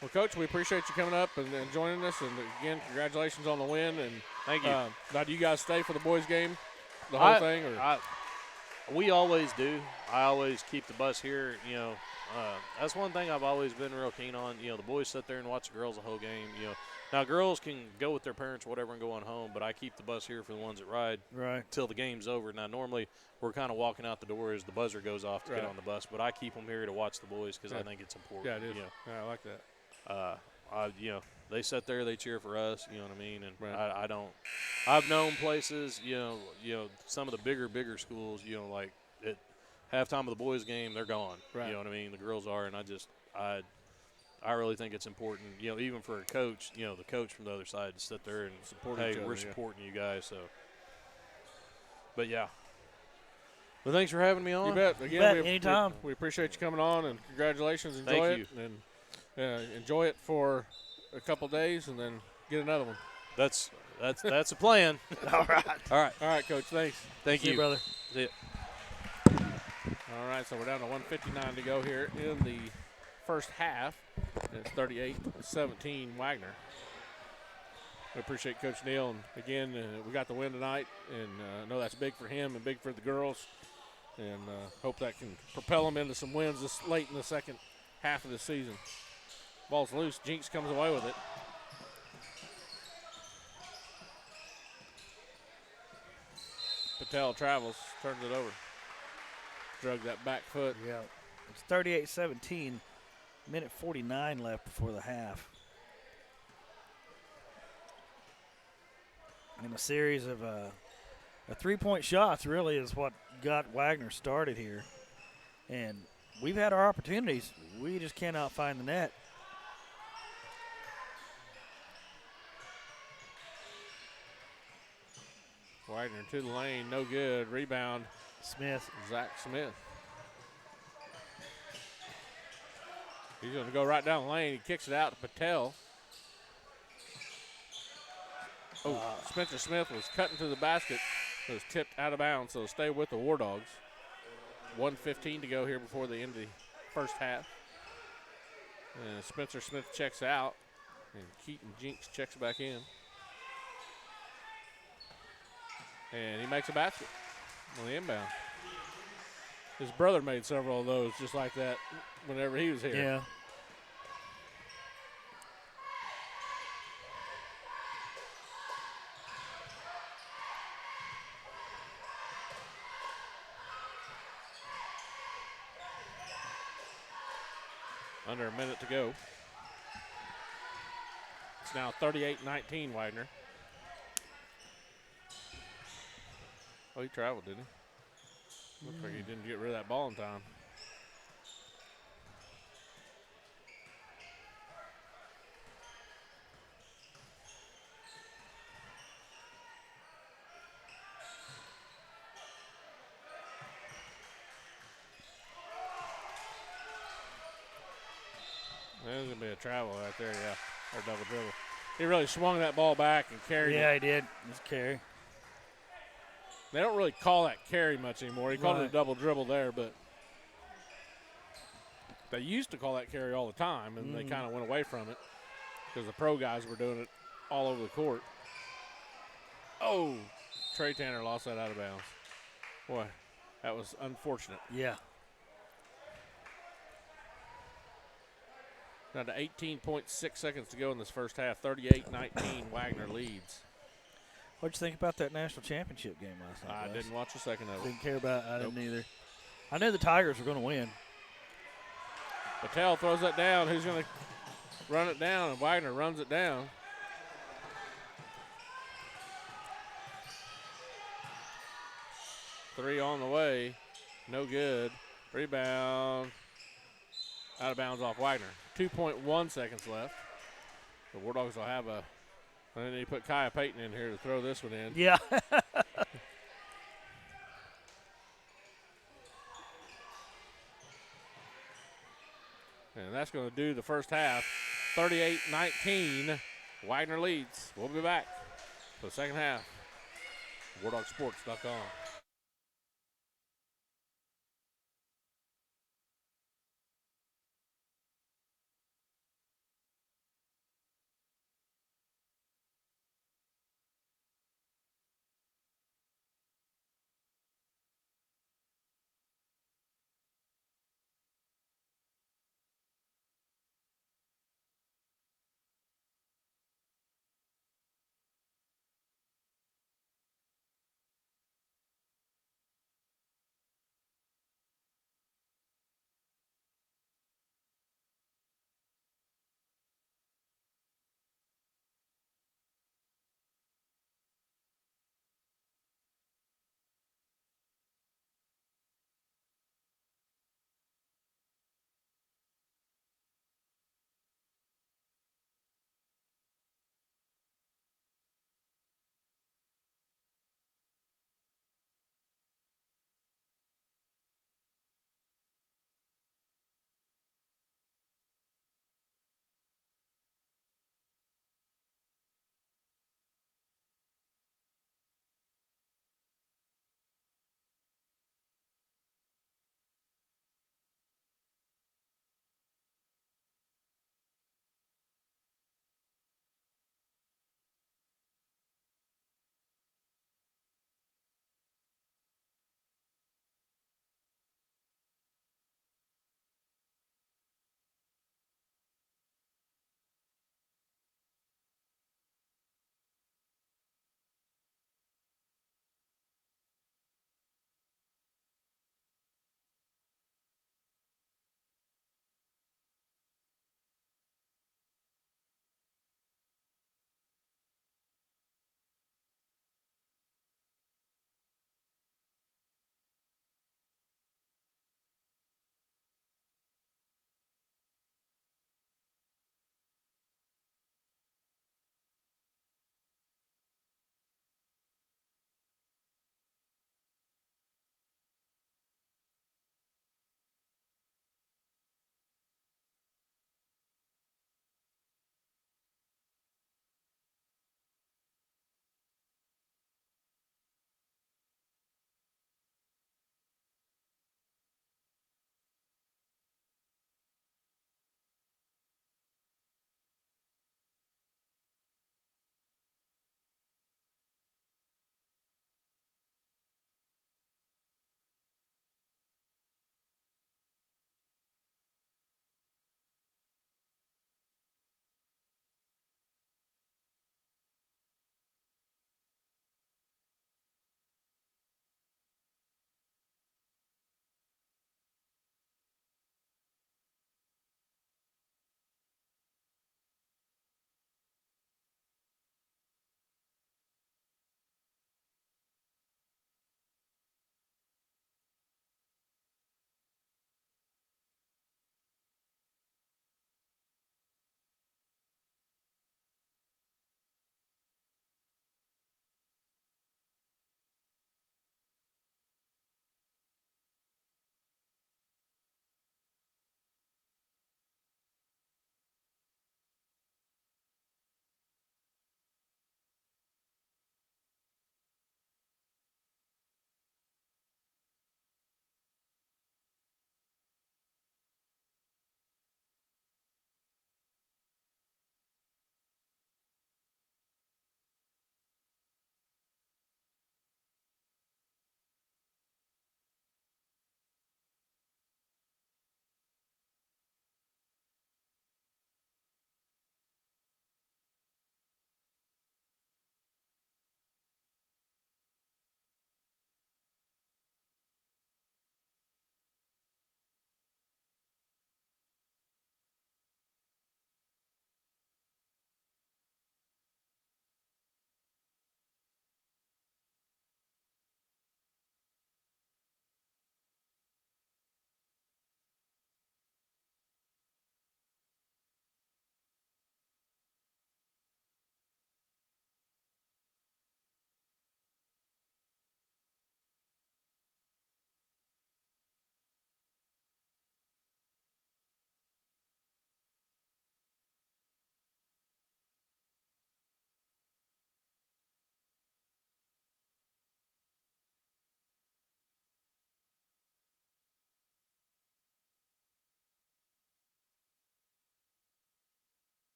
Well, Coach, we appreciate you coming up and joining us. And, again, congratulations on the win. And thank you. Now, do you guys stay for the boys' game, the whole thing? Or? We always do. I always keep the bus here, That's one thing I've always been real keen on. The boys sit there and watch the girls the whole game. Now girls can go with their parents or whatever and go on home, but I keep the bus here for the ones that ride till the game's over. Now normally we're kind of walking out the door as the buzzer goes off to get on the bus, but I keep them here to watch the boys because I think it's important. Yeah, it is. Yeah, I like that. They sit there, they cheer for us. You know what I mean? And I don't. I've known places, some of the bigger schools, like at halftime of the boys' game, they're gone. Right. You know what I mean? The girls are, and I really think it's important, even for a coach, the coach from the other side to sit there and support hey, each other, we're supporting you guys. So, but yeah. Well, thanks for having me on. You bet. Again, anytime. We appreciate you coming on, and congratulations. Enjoy Thank it. And enjoy it for a couple days, and then get another one. That's a plan. All right, Coach. Thanks. Thank you, brother. See ya. All right, so we're down to 1:59 to go here in the first half. It's 38-17 Wagner. We appreciate Coach Neal, and again, we got the win tonight, and I know that's big for him and big for the girls, and hope that can propel them into some wins this late in the second half of the season. Ball's loose. Jinx comes away with it. Patel travels, turns it over. Drug that back foot. Yeah. It's 38-17. Minute 49 left before the half. And a series of three-point shots really is what got Wagner started here. And we've had our opportunities. We just cannot find the net. Wagner to the lane, no good. Rebound, Smith. Zach Smith. He's going to go right down the lane. He kicks it out to Patel. Oh, Spencer Smith was cutting to the basket. It was tipped out of bounds, so stay with the War Dogs. 1:15 to go here before the end of the first half. And Spencer Smith checks out, and Keaton Jinks checks back in. And he makes a basket on the inbound. His brother made several of those just like that whenever he was here. Yeah. Under a minute to go. It's now 38-19, Widener. Oh, he traveled, didn't he? Looks like he didn't get rid of that ball in time. There's going to be a travel right there, yeah. Or double dribble. He really swung that ball back and carried it. Yeah, he did. Just carry. They don't really call that carry much anymore. He called it a double dribble there, but they used to call that carry all the time, and they kind of went away from it because the pro guys were doing it all over the court. Oh, Trey Tanner lost that out of bounds. Boy, that was unfortunate. Yeah. Now to 18.6 seconds to go in this first half. 38-19, Wagner leads. What'd you think about that national championship game last night? I didn't watch a second of it. Didn't care about it. I didn't either. I knew the Tigers were going to win. Patel throws that down. Who's going to run it down? And Wagner runs it down. Three on the way. No good. Rebound. Out of bounds off Wagner. 2.1 seconds left. The War Dogs will have a. And then he put Kaya Payton in here to throw this one in. Yeah. And that's going to do the first half. 38-19. Wagner leads. We'll be back for the second half. WarDogSports.com.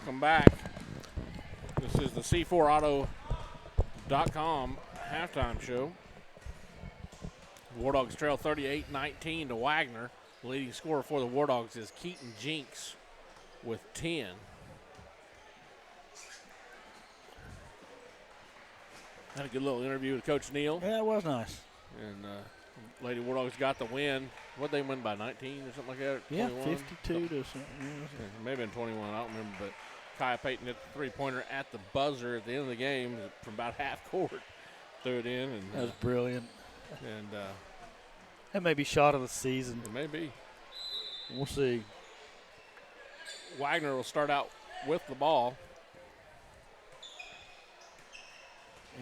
welcome back. This is the C4Auto.com halftime show. War Dogs trail 38-19 to Wagner. The leading scorer for the War Dogs is Keaton Jinks with 10. Had a good little interview with Coach Neal. Yeah, it was nice. And Lady War Dogs got the win. What'd they win by, 19 or something like that? Yeah, 21? 52 to something. Maybe 21, I don't remember. But Kaya Payton hit the three-pointer at the buzzer at the end of the game from about half court. Threw it in. And that was brilliant. And that may be shot of the season. It may be. We'll see. Wagner will start out with the ball.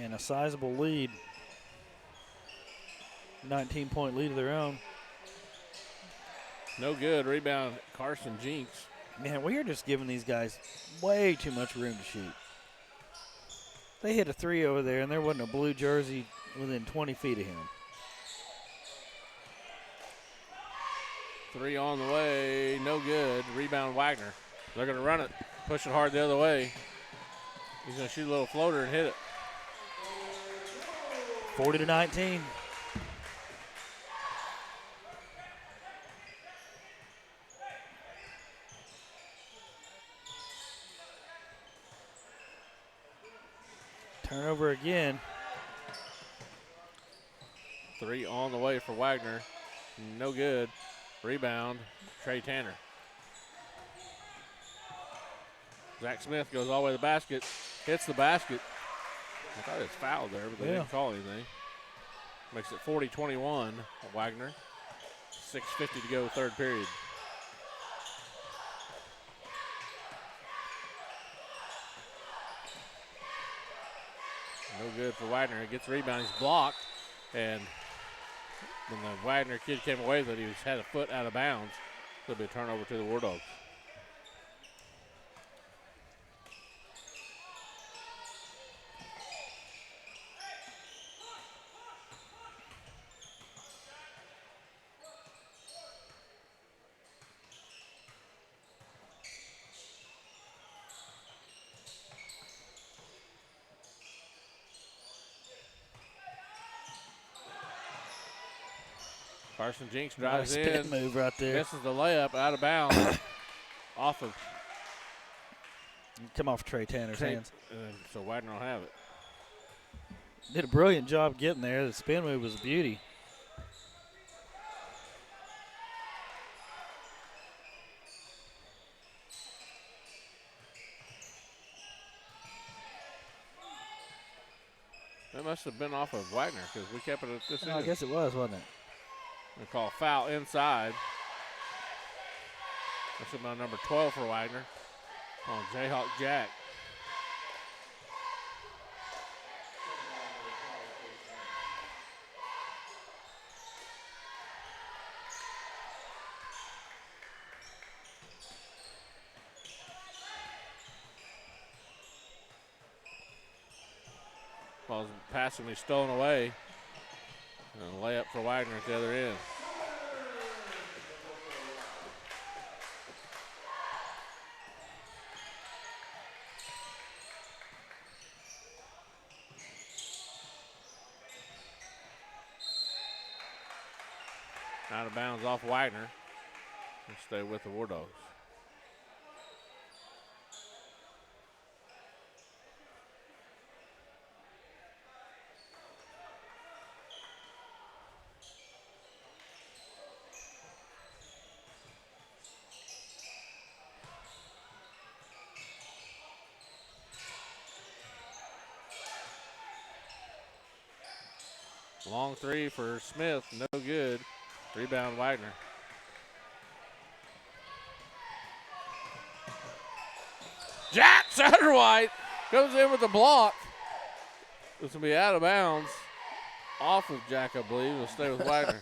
And a sizable lead. 19-point lead of their own. No good. Rebound, Carson Jinks. Man, we are just giving these guys way too much room to shoot. They hit a three over there, and there wasn't a blue jersey within 20 feet of him. Three on the way. No good. Rebound, Wagner. They're going to run it. Push it hard the other way. He's going to shoot a little floater and hit it. 40-19. Turnover again. Three on the way for Wagner. No good. Rebound, Trey Tanner. Zach Smith goes all the way to the basket. Hits the basket. I thought it was fouled there, but they didn't call anything. Makes it 40-21, Wagner. 6:50 to go, third period. No good for Wagner. He gets the rebound. He's blocked. And when the Wagner kid came away with it, he had a foot out of bounds. It'll be a turnover to the War Dogs. Carson Jinks drives nice in. Spin move right there. Misses the layup out of bounds. Off of. Come off Trey Tanner's hands. So Wagner will have it. Did a brilliant job getting there. The spin move was a beauty. That must have been off of Wagner because we kept it at this end. I guess it was, wasn't it? They call foul inside. That's about number 12 for Wagner on Jayhawk Jack. Ball's passingly stolen away. And a layup for Wagner at the other end. Out of bounds off Wagner. And stay with the War Dogs. Long three for Smith, no good. Rebound Wagner. Jack Satterwhite comes in with the block. This will be out of bounds. Off of Jack, I believe. It'll stay with Wagner.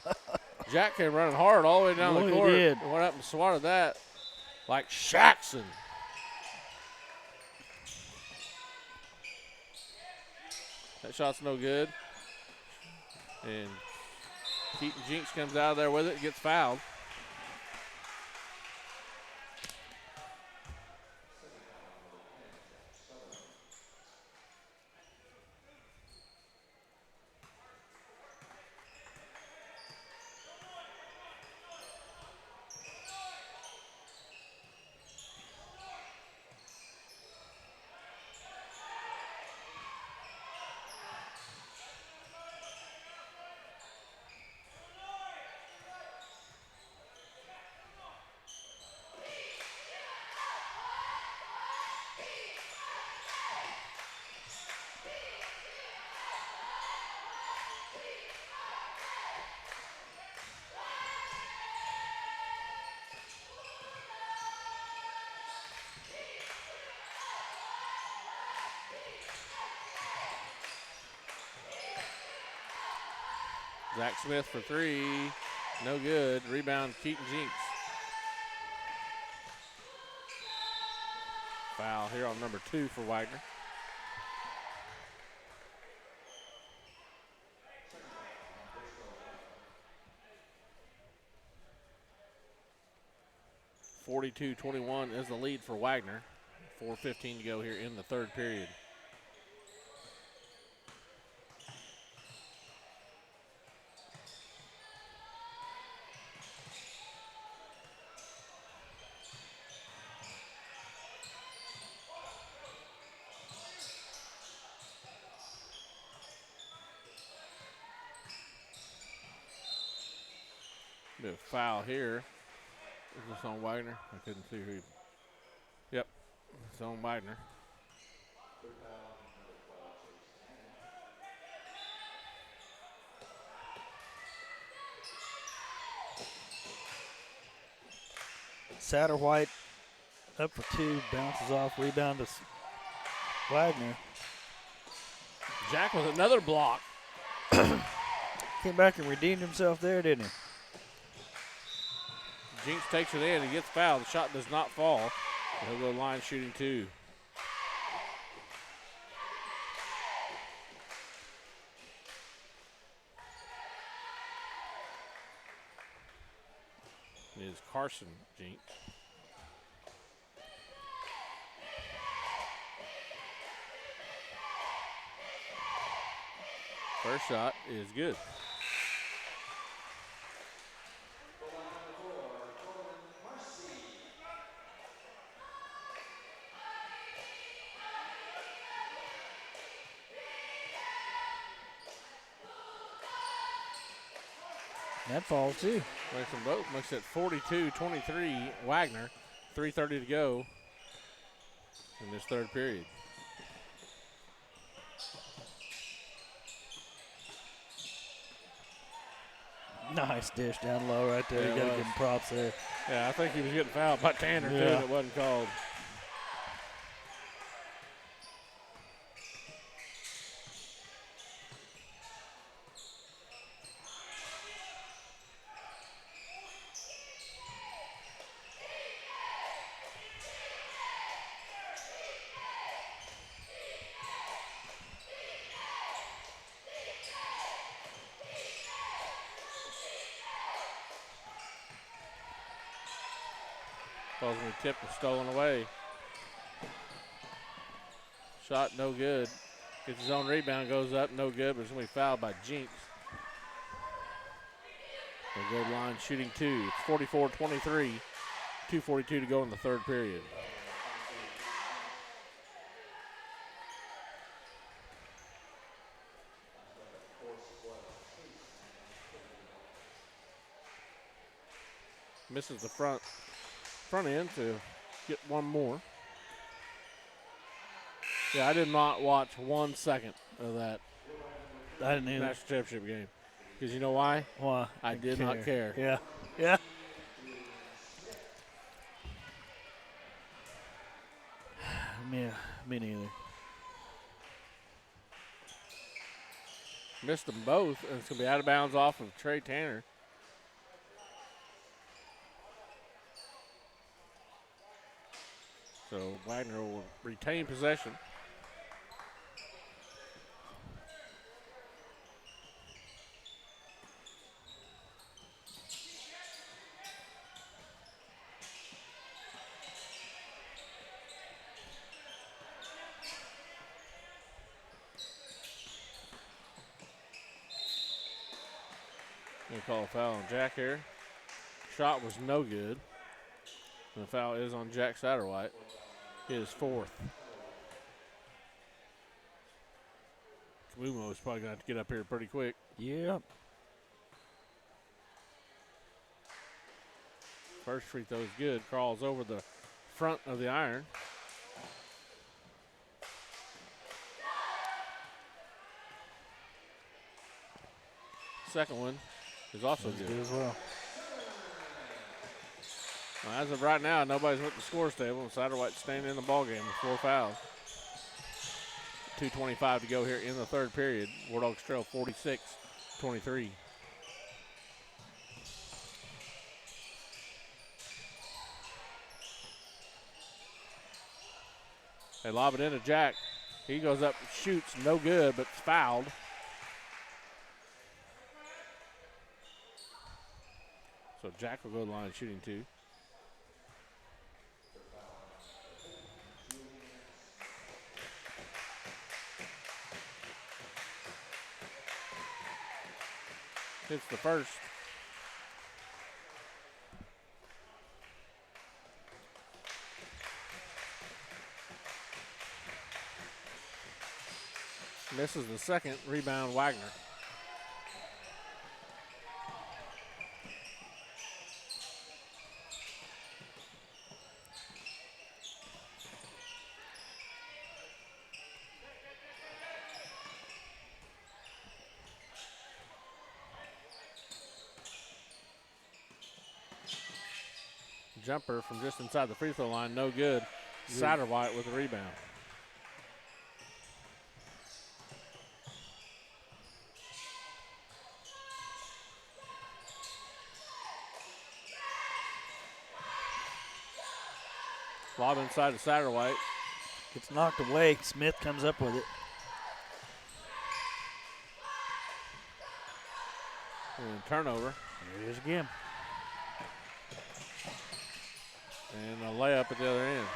Jack came running hard all the way down the court. He did. Went up and swatted that like Shaxson. That shot's no good. And Keaton Jinks comes out of there with it and gets fouled. Zach Smith for three. No good. Rebound, Keaton Jinks. Foul here on number 2 for Wagner. (42-21) is the lead for Wagner. 4:15 to go here in the third period. Bit of foul here. Is this on Wagner? I couldn't see who. Yep, it's on Wagner. Satterwhite up for 2, bounces off, rebound to Wagner. Jack with another block. Came back and redeemed himself there, didn't he? Jinks takes it in. He gets fouled. The shot does not fall. He'll go line shooting 2. Is Carson Jinks. First shot is good. That falls too. Makes them both. Makes it 42-23 Wagner. 3:30 to go in this third period. Nice dish down low right there. Yeah, You got to give him props there. Yeah, I think he was getting fouled by Tanner too, and it wasn't called. Ball's going to be tipped and stolen away. Shot no good. Gets his own rebound, goes up, no good, but it's going to be fouled by Jinks. They'll go line shooting 2. It's 44-23. 2:42 to go in the third period. Misses the front end to get one more. Yeah, I did not watch 1 second of that I didn't either. national championship game. Because you know why? Why? I did not care. Yeah. Yeah. Yeah, me neither. Missed them both, and it's going to be out of bounds off of Trey Tanner. So Wagner will retain possession. They call a foul on Jack here. Shot was no good. And the foul is on Jack Satterwhite. His 4th. Kamumo is probably going to have to get up here pretty quick. Yep. First free throw is good. Crawls over the front of the iron. Second one is also good. Good as well. Well, as of right now, nobody's with the scores table, and Satterwhite's staying in the ballgame with 4 fouls. 2:25 to go here in the third period. War Dogs trail 46-23. They lob it into Jack. He goes up, shoots, no good, but fouled. So Jack will go to the line shooting 2. Hits the first. Misses the second. Rebound, Wagner. Jumper from just inside the free throw line, no good. Satterwhite with the rebound. Lob inside to Satterwhite. Gets knocked away. Smith comes up with it. And turnover. There it is again. And a layup at the other end.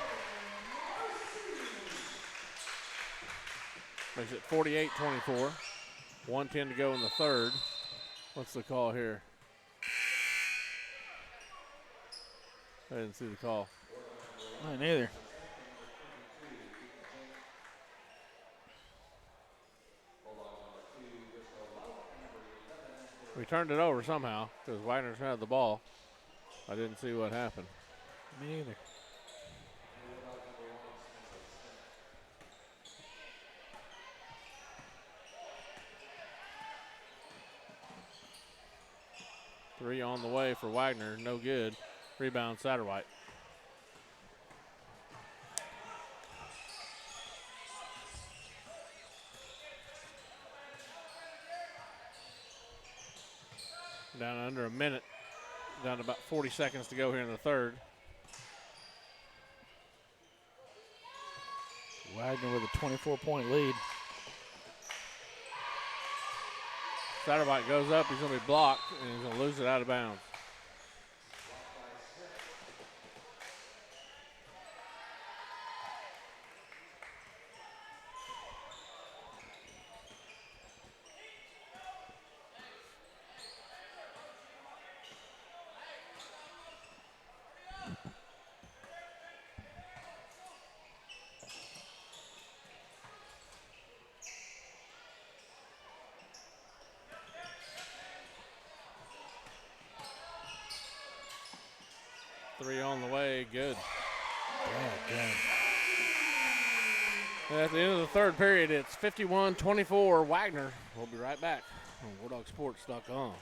Makes it 48-24. 1:10 to go in the third. What's the call here? I didn't see the call. I neither. We turned it over somehow because Wagner's had the ball. I didn't see what happened. Me neither. Three on the way for Wagner, no good. Rebound, Satterwhite. Down under a minute. Down to about 40 seconds to go here in the third. Wagner with a 24-point lead. Satterwhite goes up. He's going to be blocked, and he's going to lose it out of bounds. Three on the way, good. Yeah. At the end of the third period, it's 51-24 Wagner. We'll be right back on WarDogSports.com.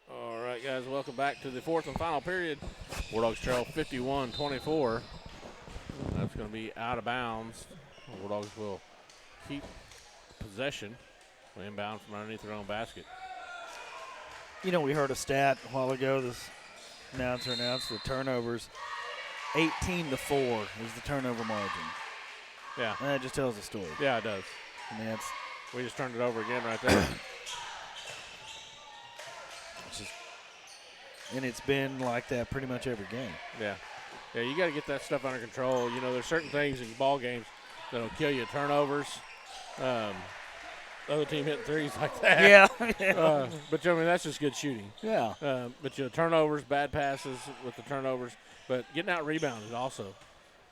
All right, guys, welcome back to the fourth and final period. War Dogs trail 51-24. going to be out of bounds. The Bulldogs will keep possession. Inbound from underneath their own basket. You know, we heard a stat a while ago. This announcer announced the turnovers. 18-4 is the turnover margin. Yeah. And that just tells the story. Yeah, it does. I mean, we just turned it over again right there. And it's been like that pretty much every game. Yeah. Yeah, you got to get that stuff under control. You know, there's certain things in ball games that'll kill you. Turnovers. Other team hitting threes like that. Yeah. But, I mean, that's just good shooting. Yeah. But, turnovers, bad passes with the turnovers. But getting out rebounded also.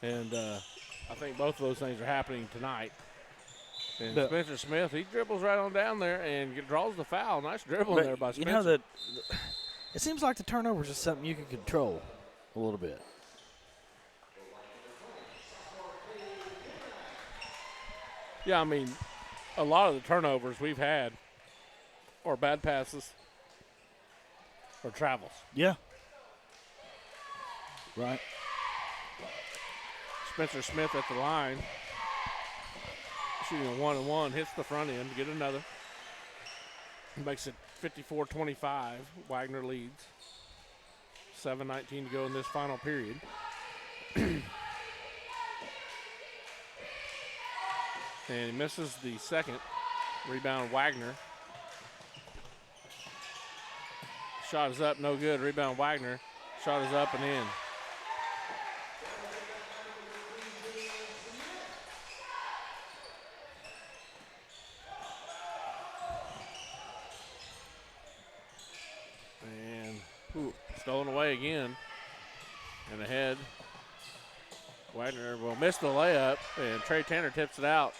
And I think both of those things are happening tonight. And Spencer Smith, he dribbles right on down there and draws the foul. Nice dribbling there by Spencer. You know that it seems like the turnovers is something you can control a little bit. Yeah, I mean, a lot of the turnovers we've had are bad passes or travels. Yeah. Right. Spencer Smith at the line. Shooting a 1-and-1, hits the front end to get another. Makes it 54-25. Wagner leads. 7:19 to go in this final period. And he misses the second. Rebound Wagner. Shot is up, no good. Rebound Wagner. Shot is up and in. Stolen away again. And ahead. Wagner will miss the layup, and Trey Tanner tips it out.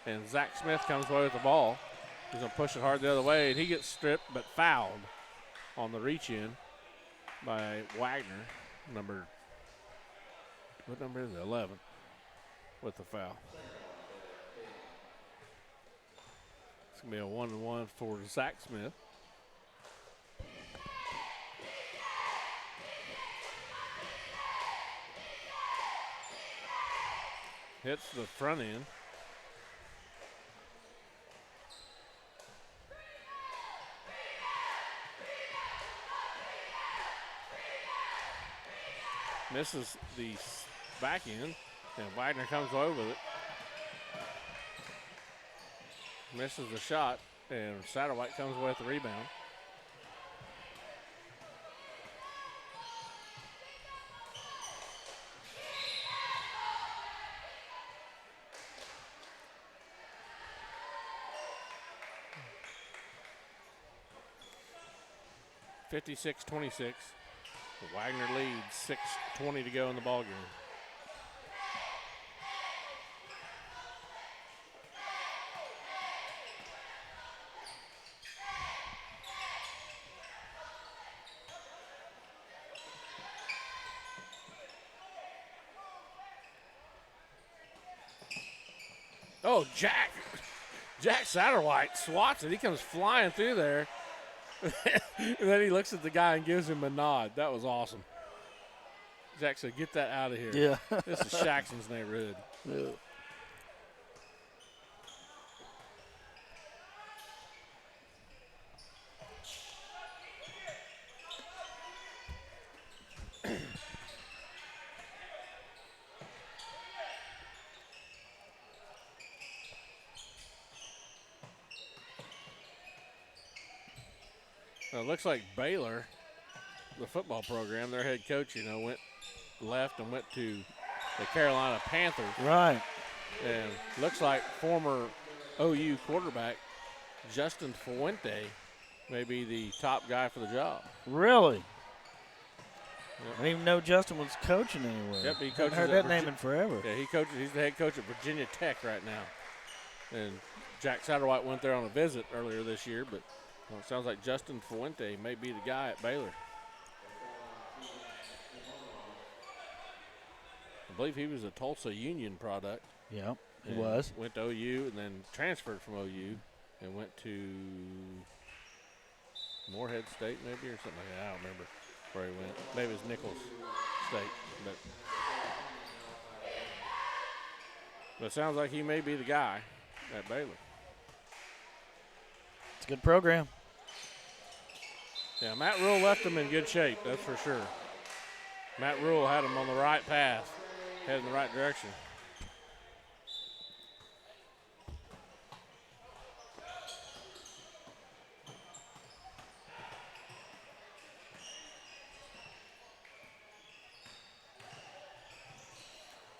And Zach Smith comes away with the ball. He's going to push it hard the other way, and he gets stripped but fouled on the reach-in by Wagner. What number is it? 11 with the foul. It's going to be a 1-and-1 for Zach Smith. Hits the front end. Misses the back end, and Wagner comes away with it. Misses the shot, and Satterwhite comes away with the rebound. (56-26). Wagner leads. 6:20 to go in the ball game. Oh, Jack Satterwhite swats it. He comes flying through there. And then he looks at the guy and gives him a nod. That was awesome. Jack said, "Get that out of here." Yeah. This is Shaxson's neighborhood. Yeah. It looks like Baylor, the football program, their head coach, went left and went to the Carolina Panthers. Right. And looks like former OU quarterback Justin Fuente may be the top guy for the job. Really? Yep. I didn't even know Justin was coaching anywhere. Yep, he coaches. I haven't heard that name in forever. Yeah, he's the head coach at Virginia Tech right now. And Jack Satterwhite went there on a visit earlier this year, but it sounds like Justin Fuente may be the guy at Baylor. I believe he was a Tulsa Union product. Yeah, he was. Went to OU and then transferred from OU and went to Morehead State maybe or something like that. I don't remember where he went. Maybe it was Nichols State. But But it sounds like he may be the guy at Baylor. It's a good program. Yeah, Matt Rule left them in good shape, that's for sure. Matt Rule had them on the right path, heading in the right direction.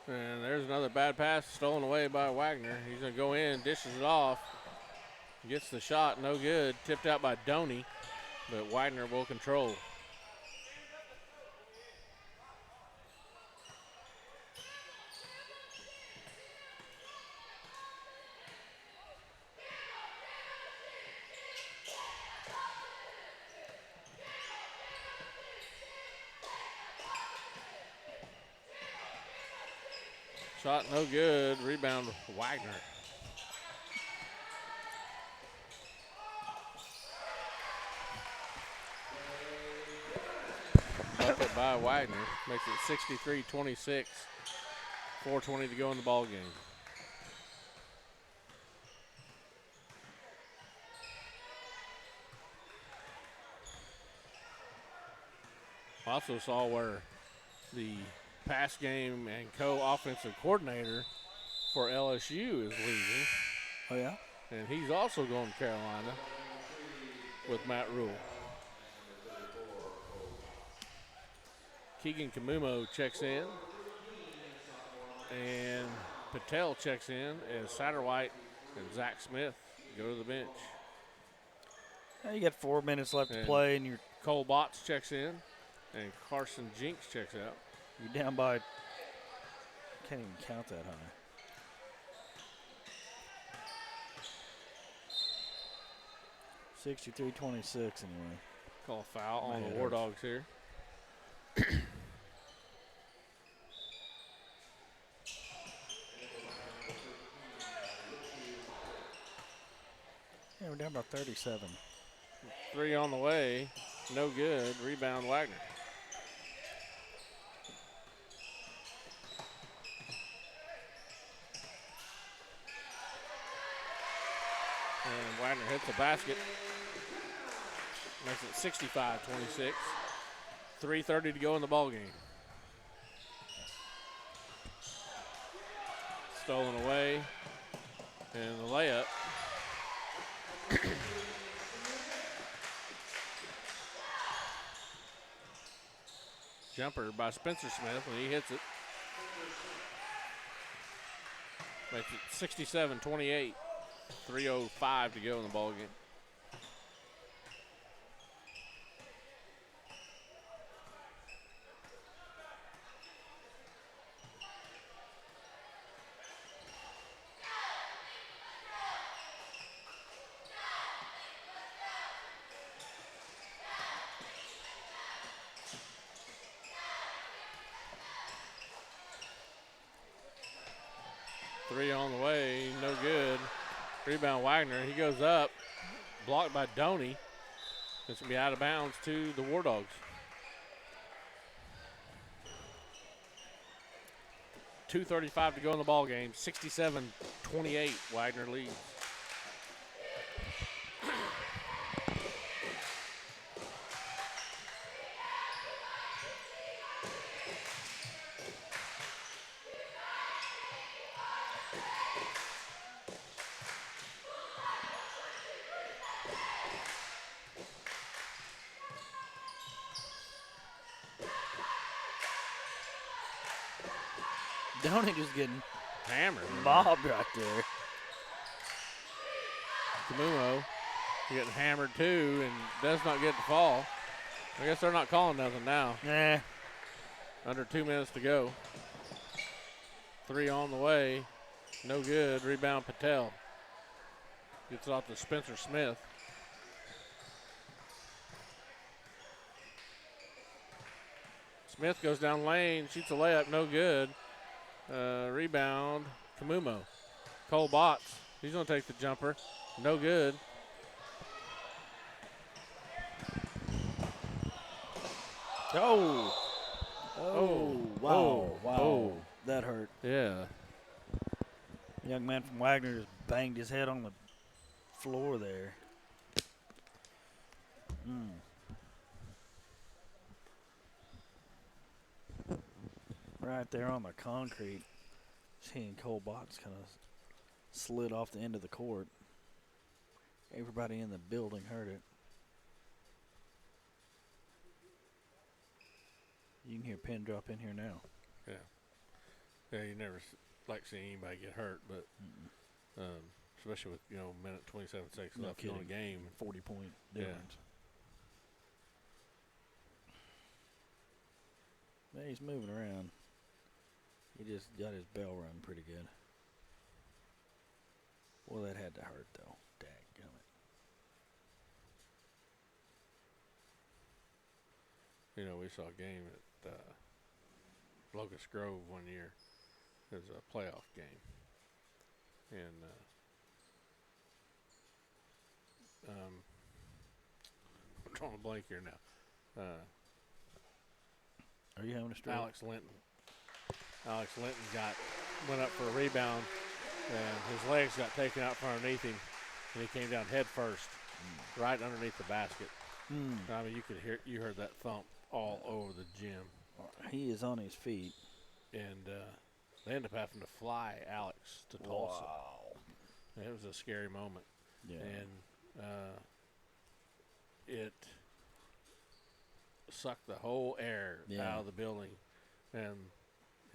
And there's another bad pass stolen away by Wagner. He's going to go in, dishes it off, gets the shot, no good. Tipped out by Doney, but Wagner will control. Shot no good. Rebound Wagner. Bucket by Wagner. Makes it 63-26. 4:20 to go in the ball game. Also saw where the pass game and co-offensive coordinator for LSU is leaving. Oh, yeah? And he's also going to Carolina with Matt Rule. Keegan Kamumo checks in. And Patel checks in as Satterwhite and Zach Smith go to the bench. Now you got 4 minutes left to play, and you're Cole Botts checks in, and Carson Jinks checks out. You're down by, can't even count that high. $63-26 anyway. Call a foul on the War Dogs here. Yeah, we're down by 37. 3 on the way, no good. Rebound Wagner. And Wagner hits the basket. Makes it 65-26. 3:30 to go in the ball game. Stolen away. And the layup. Jumper by Spencer Smith when he hits it. Makes it 67-28. 3:05 to go in the ball game. Three on the way, no good. Rebound Wagner, he goes up, blocked by Doney. It's gonna be out of bounds to the War Dogs. 2:35 to go in the ball game. 67-28, Wagner leads. Doney just getting hammered. Mobbed right there. Kamumo getting hammered too and does not get the fall. I guess they're not calling nothing now. Nah. Under 2 minutes to go. 3 on the way. No good. Rebound Patel. Gets off to Spencer Smith. Smith goes down lane, shoots a layup, no good. Rebound, Kamumo. Cole Botts, he's going to take the jumper. No good. Oh, wow. Oh. That hurt. Yeah. Young man from Wagner just banged his head on the floor there. Right there on the concrete. Seeing Cole Botts kind of slid off the end of the court. Everybody in the building heard it. You can hear pin drop in here now. Yeah. Yeah, you never like seeing anybody get hurt, but especially with, minute 27 seconds left in the game. 40-point difference. Yeah. He's moving around. He just got his bell rung pretty good. Well, that had to hurt, though. Dadgummit. We saw a game at Locust Grove one year. It was a playoff game. And I'm drawing a blank here now. Are you having a stroke? Alex Linton went up for a rebound, and his legs got taken out from underneath him, and he came down head first, right underneath the basket. I mean, you heard that thump all over the gym. He is on his feet. And they ended up having to fly Alex to Tulsa. Wow. It was a scary moment. Yeah. And it sucked the whole air out of the building, and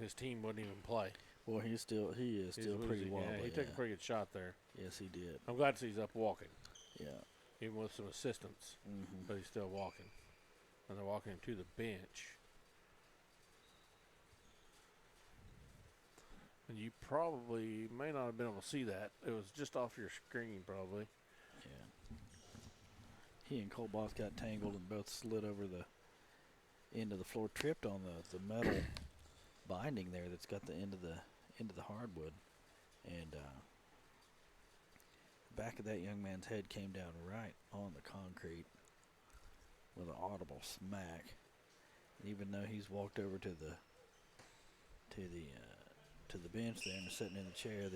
his team wouldn't even play. Well, he is still pretty wobbly. Yeah, he took a pretty good shot there. Yes, he did. I'm glad to see he's up walking. Yeah. Even with some assistance, but he's still walking. And they're walking him to the bench. And you probably may not have been able to see that. It was just off your screen, probably. Yeah. He and Cole Boss got tangled and both slid over the end of the floor, tripped on the metal binding there that's got the end of the hardwood, and the back of that young man's head came down right on the concrete with an audible smack. And even though he's walked over to the bench there and sitting in the chair,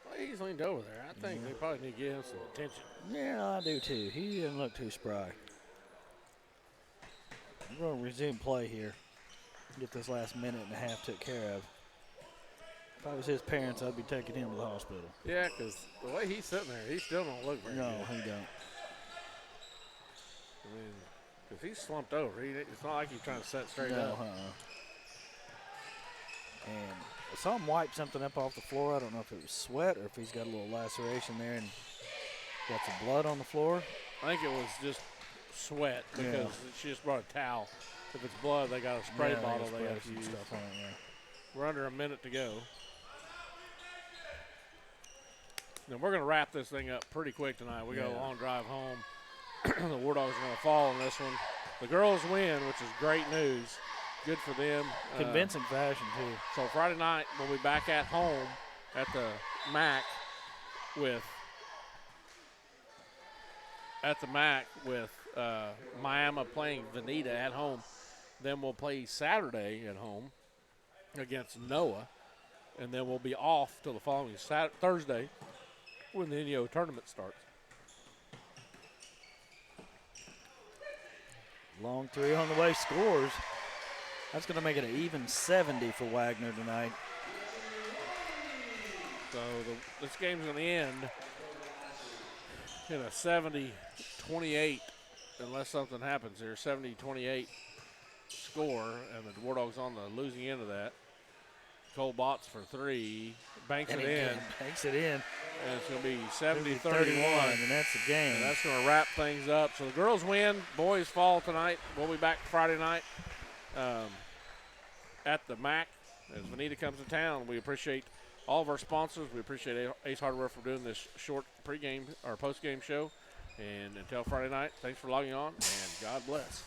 Well, he's leaned over there. I think they probably need to give him some attention. Yeah, I do too. He didn't look too spry. We're going to resume play here. Get this last minute and a half took care of. If I was his parents, I'd be taking him to the hospital. Yeah, because the way he's sitting there, he still don't look very good. No, he don't. I mean, because he's slumped over. It's not like he's trying to sit straight up. And I saw him wipe something up off the floor. I don't know if it was sweat or if he's got a little laceration there and got some blood on the floor. I think it was just sweat because she just brought a towel. If it's blood, they got a spray bottle they got to use. Stuff on it, We're under a minute to go. Now we're going to wrap this thing up pretty quick tonight. We got a long drive home. The War Dogs are going to fall in this one. The girls win, which is great news. Good for them. Convincing fashion, too. So Friday night, we'll be back at home at the MAC with Miami playing Veneta at home. Then we'll play Saturday at home against Noah. And then we'll be off till the following Thursday when the NEO tournament starts. Long three on the way, scores. That's going to make it an even 70 for Wagner tonight. So this game's going to end in a 70-28, unless something happens here. 70-28 score, and the War Dogs on the losing end of that. Cole Botts for three, banks it in. Banks it in. And it's going to be 70-31. And that's the game. And that's going to wrap things up. So the girls win, boys fall tonight. We'll be back Friday night at the MAC as Veneta comes to town. We appreciate all of our sponsors. We appreciate Ace Hardware for doing this short pregame or postgame show. And until Friday night, thanks for logging on, and God bless.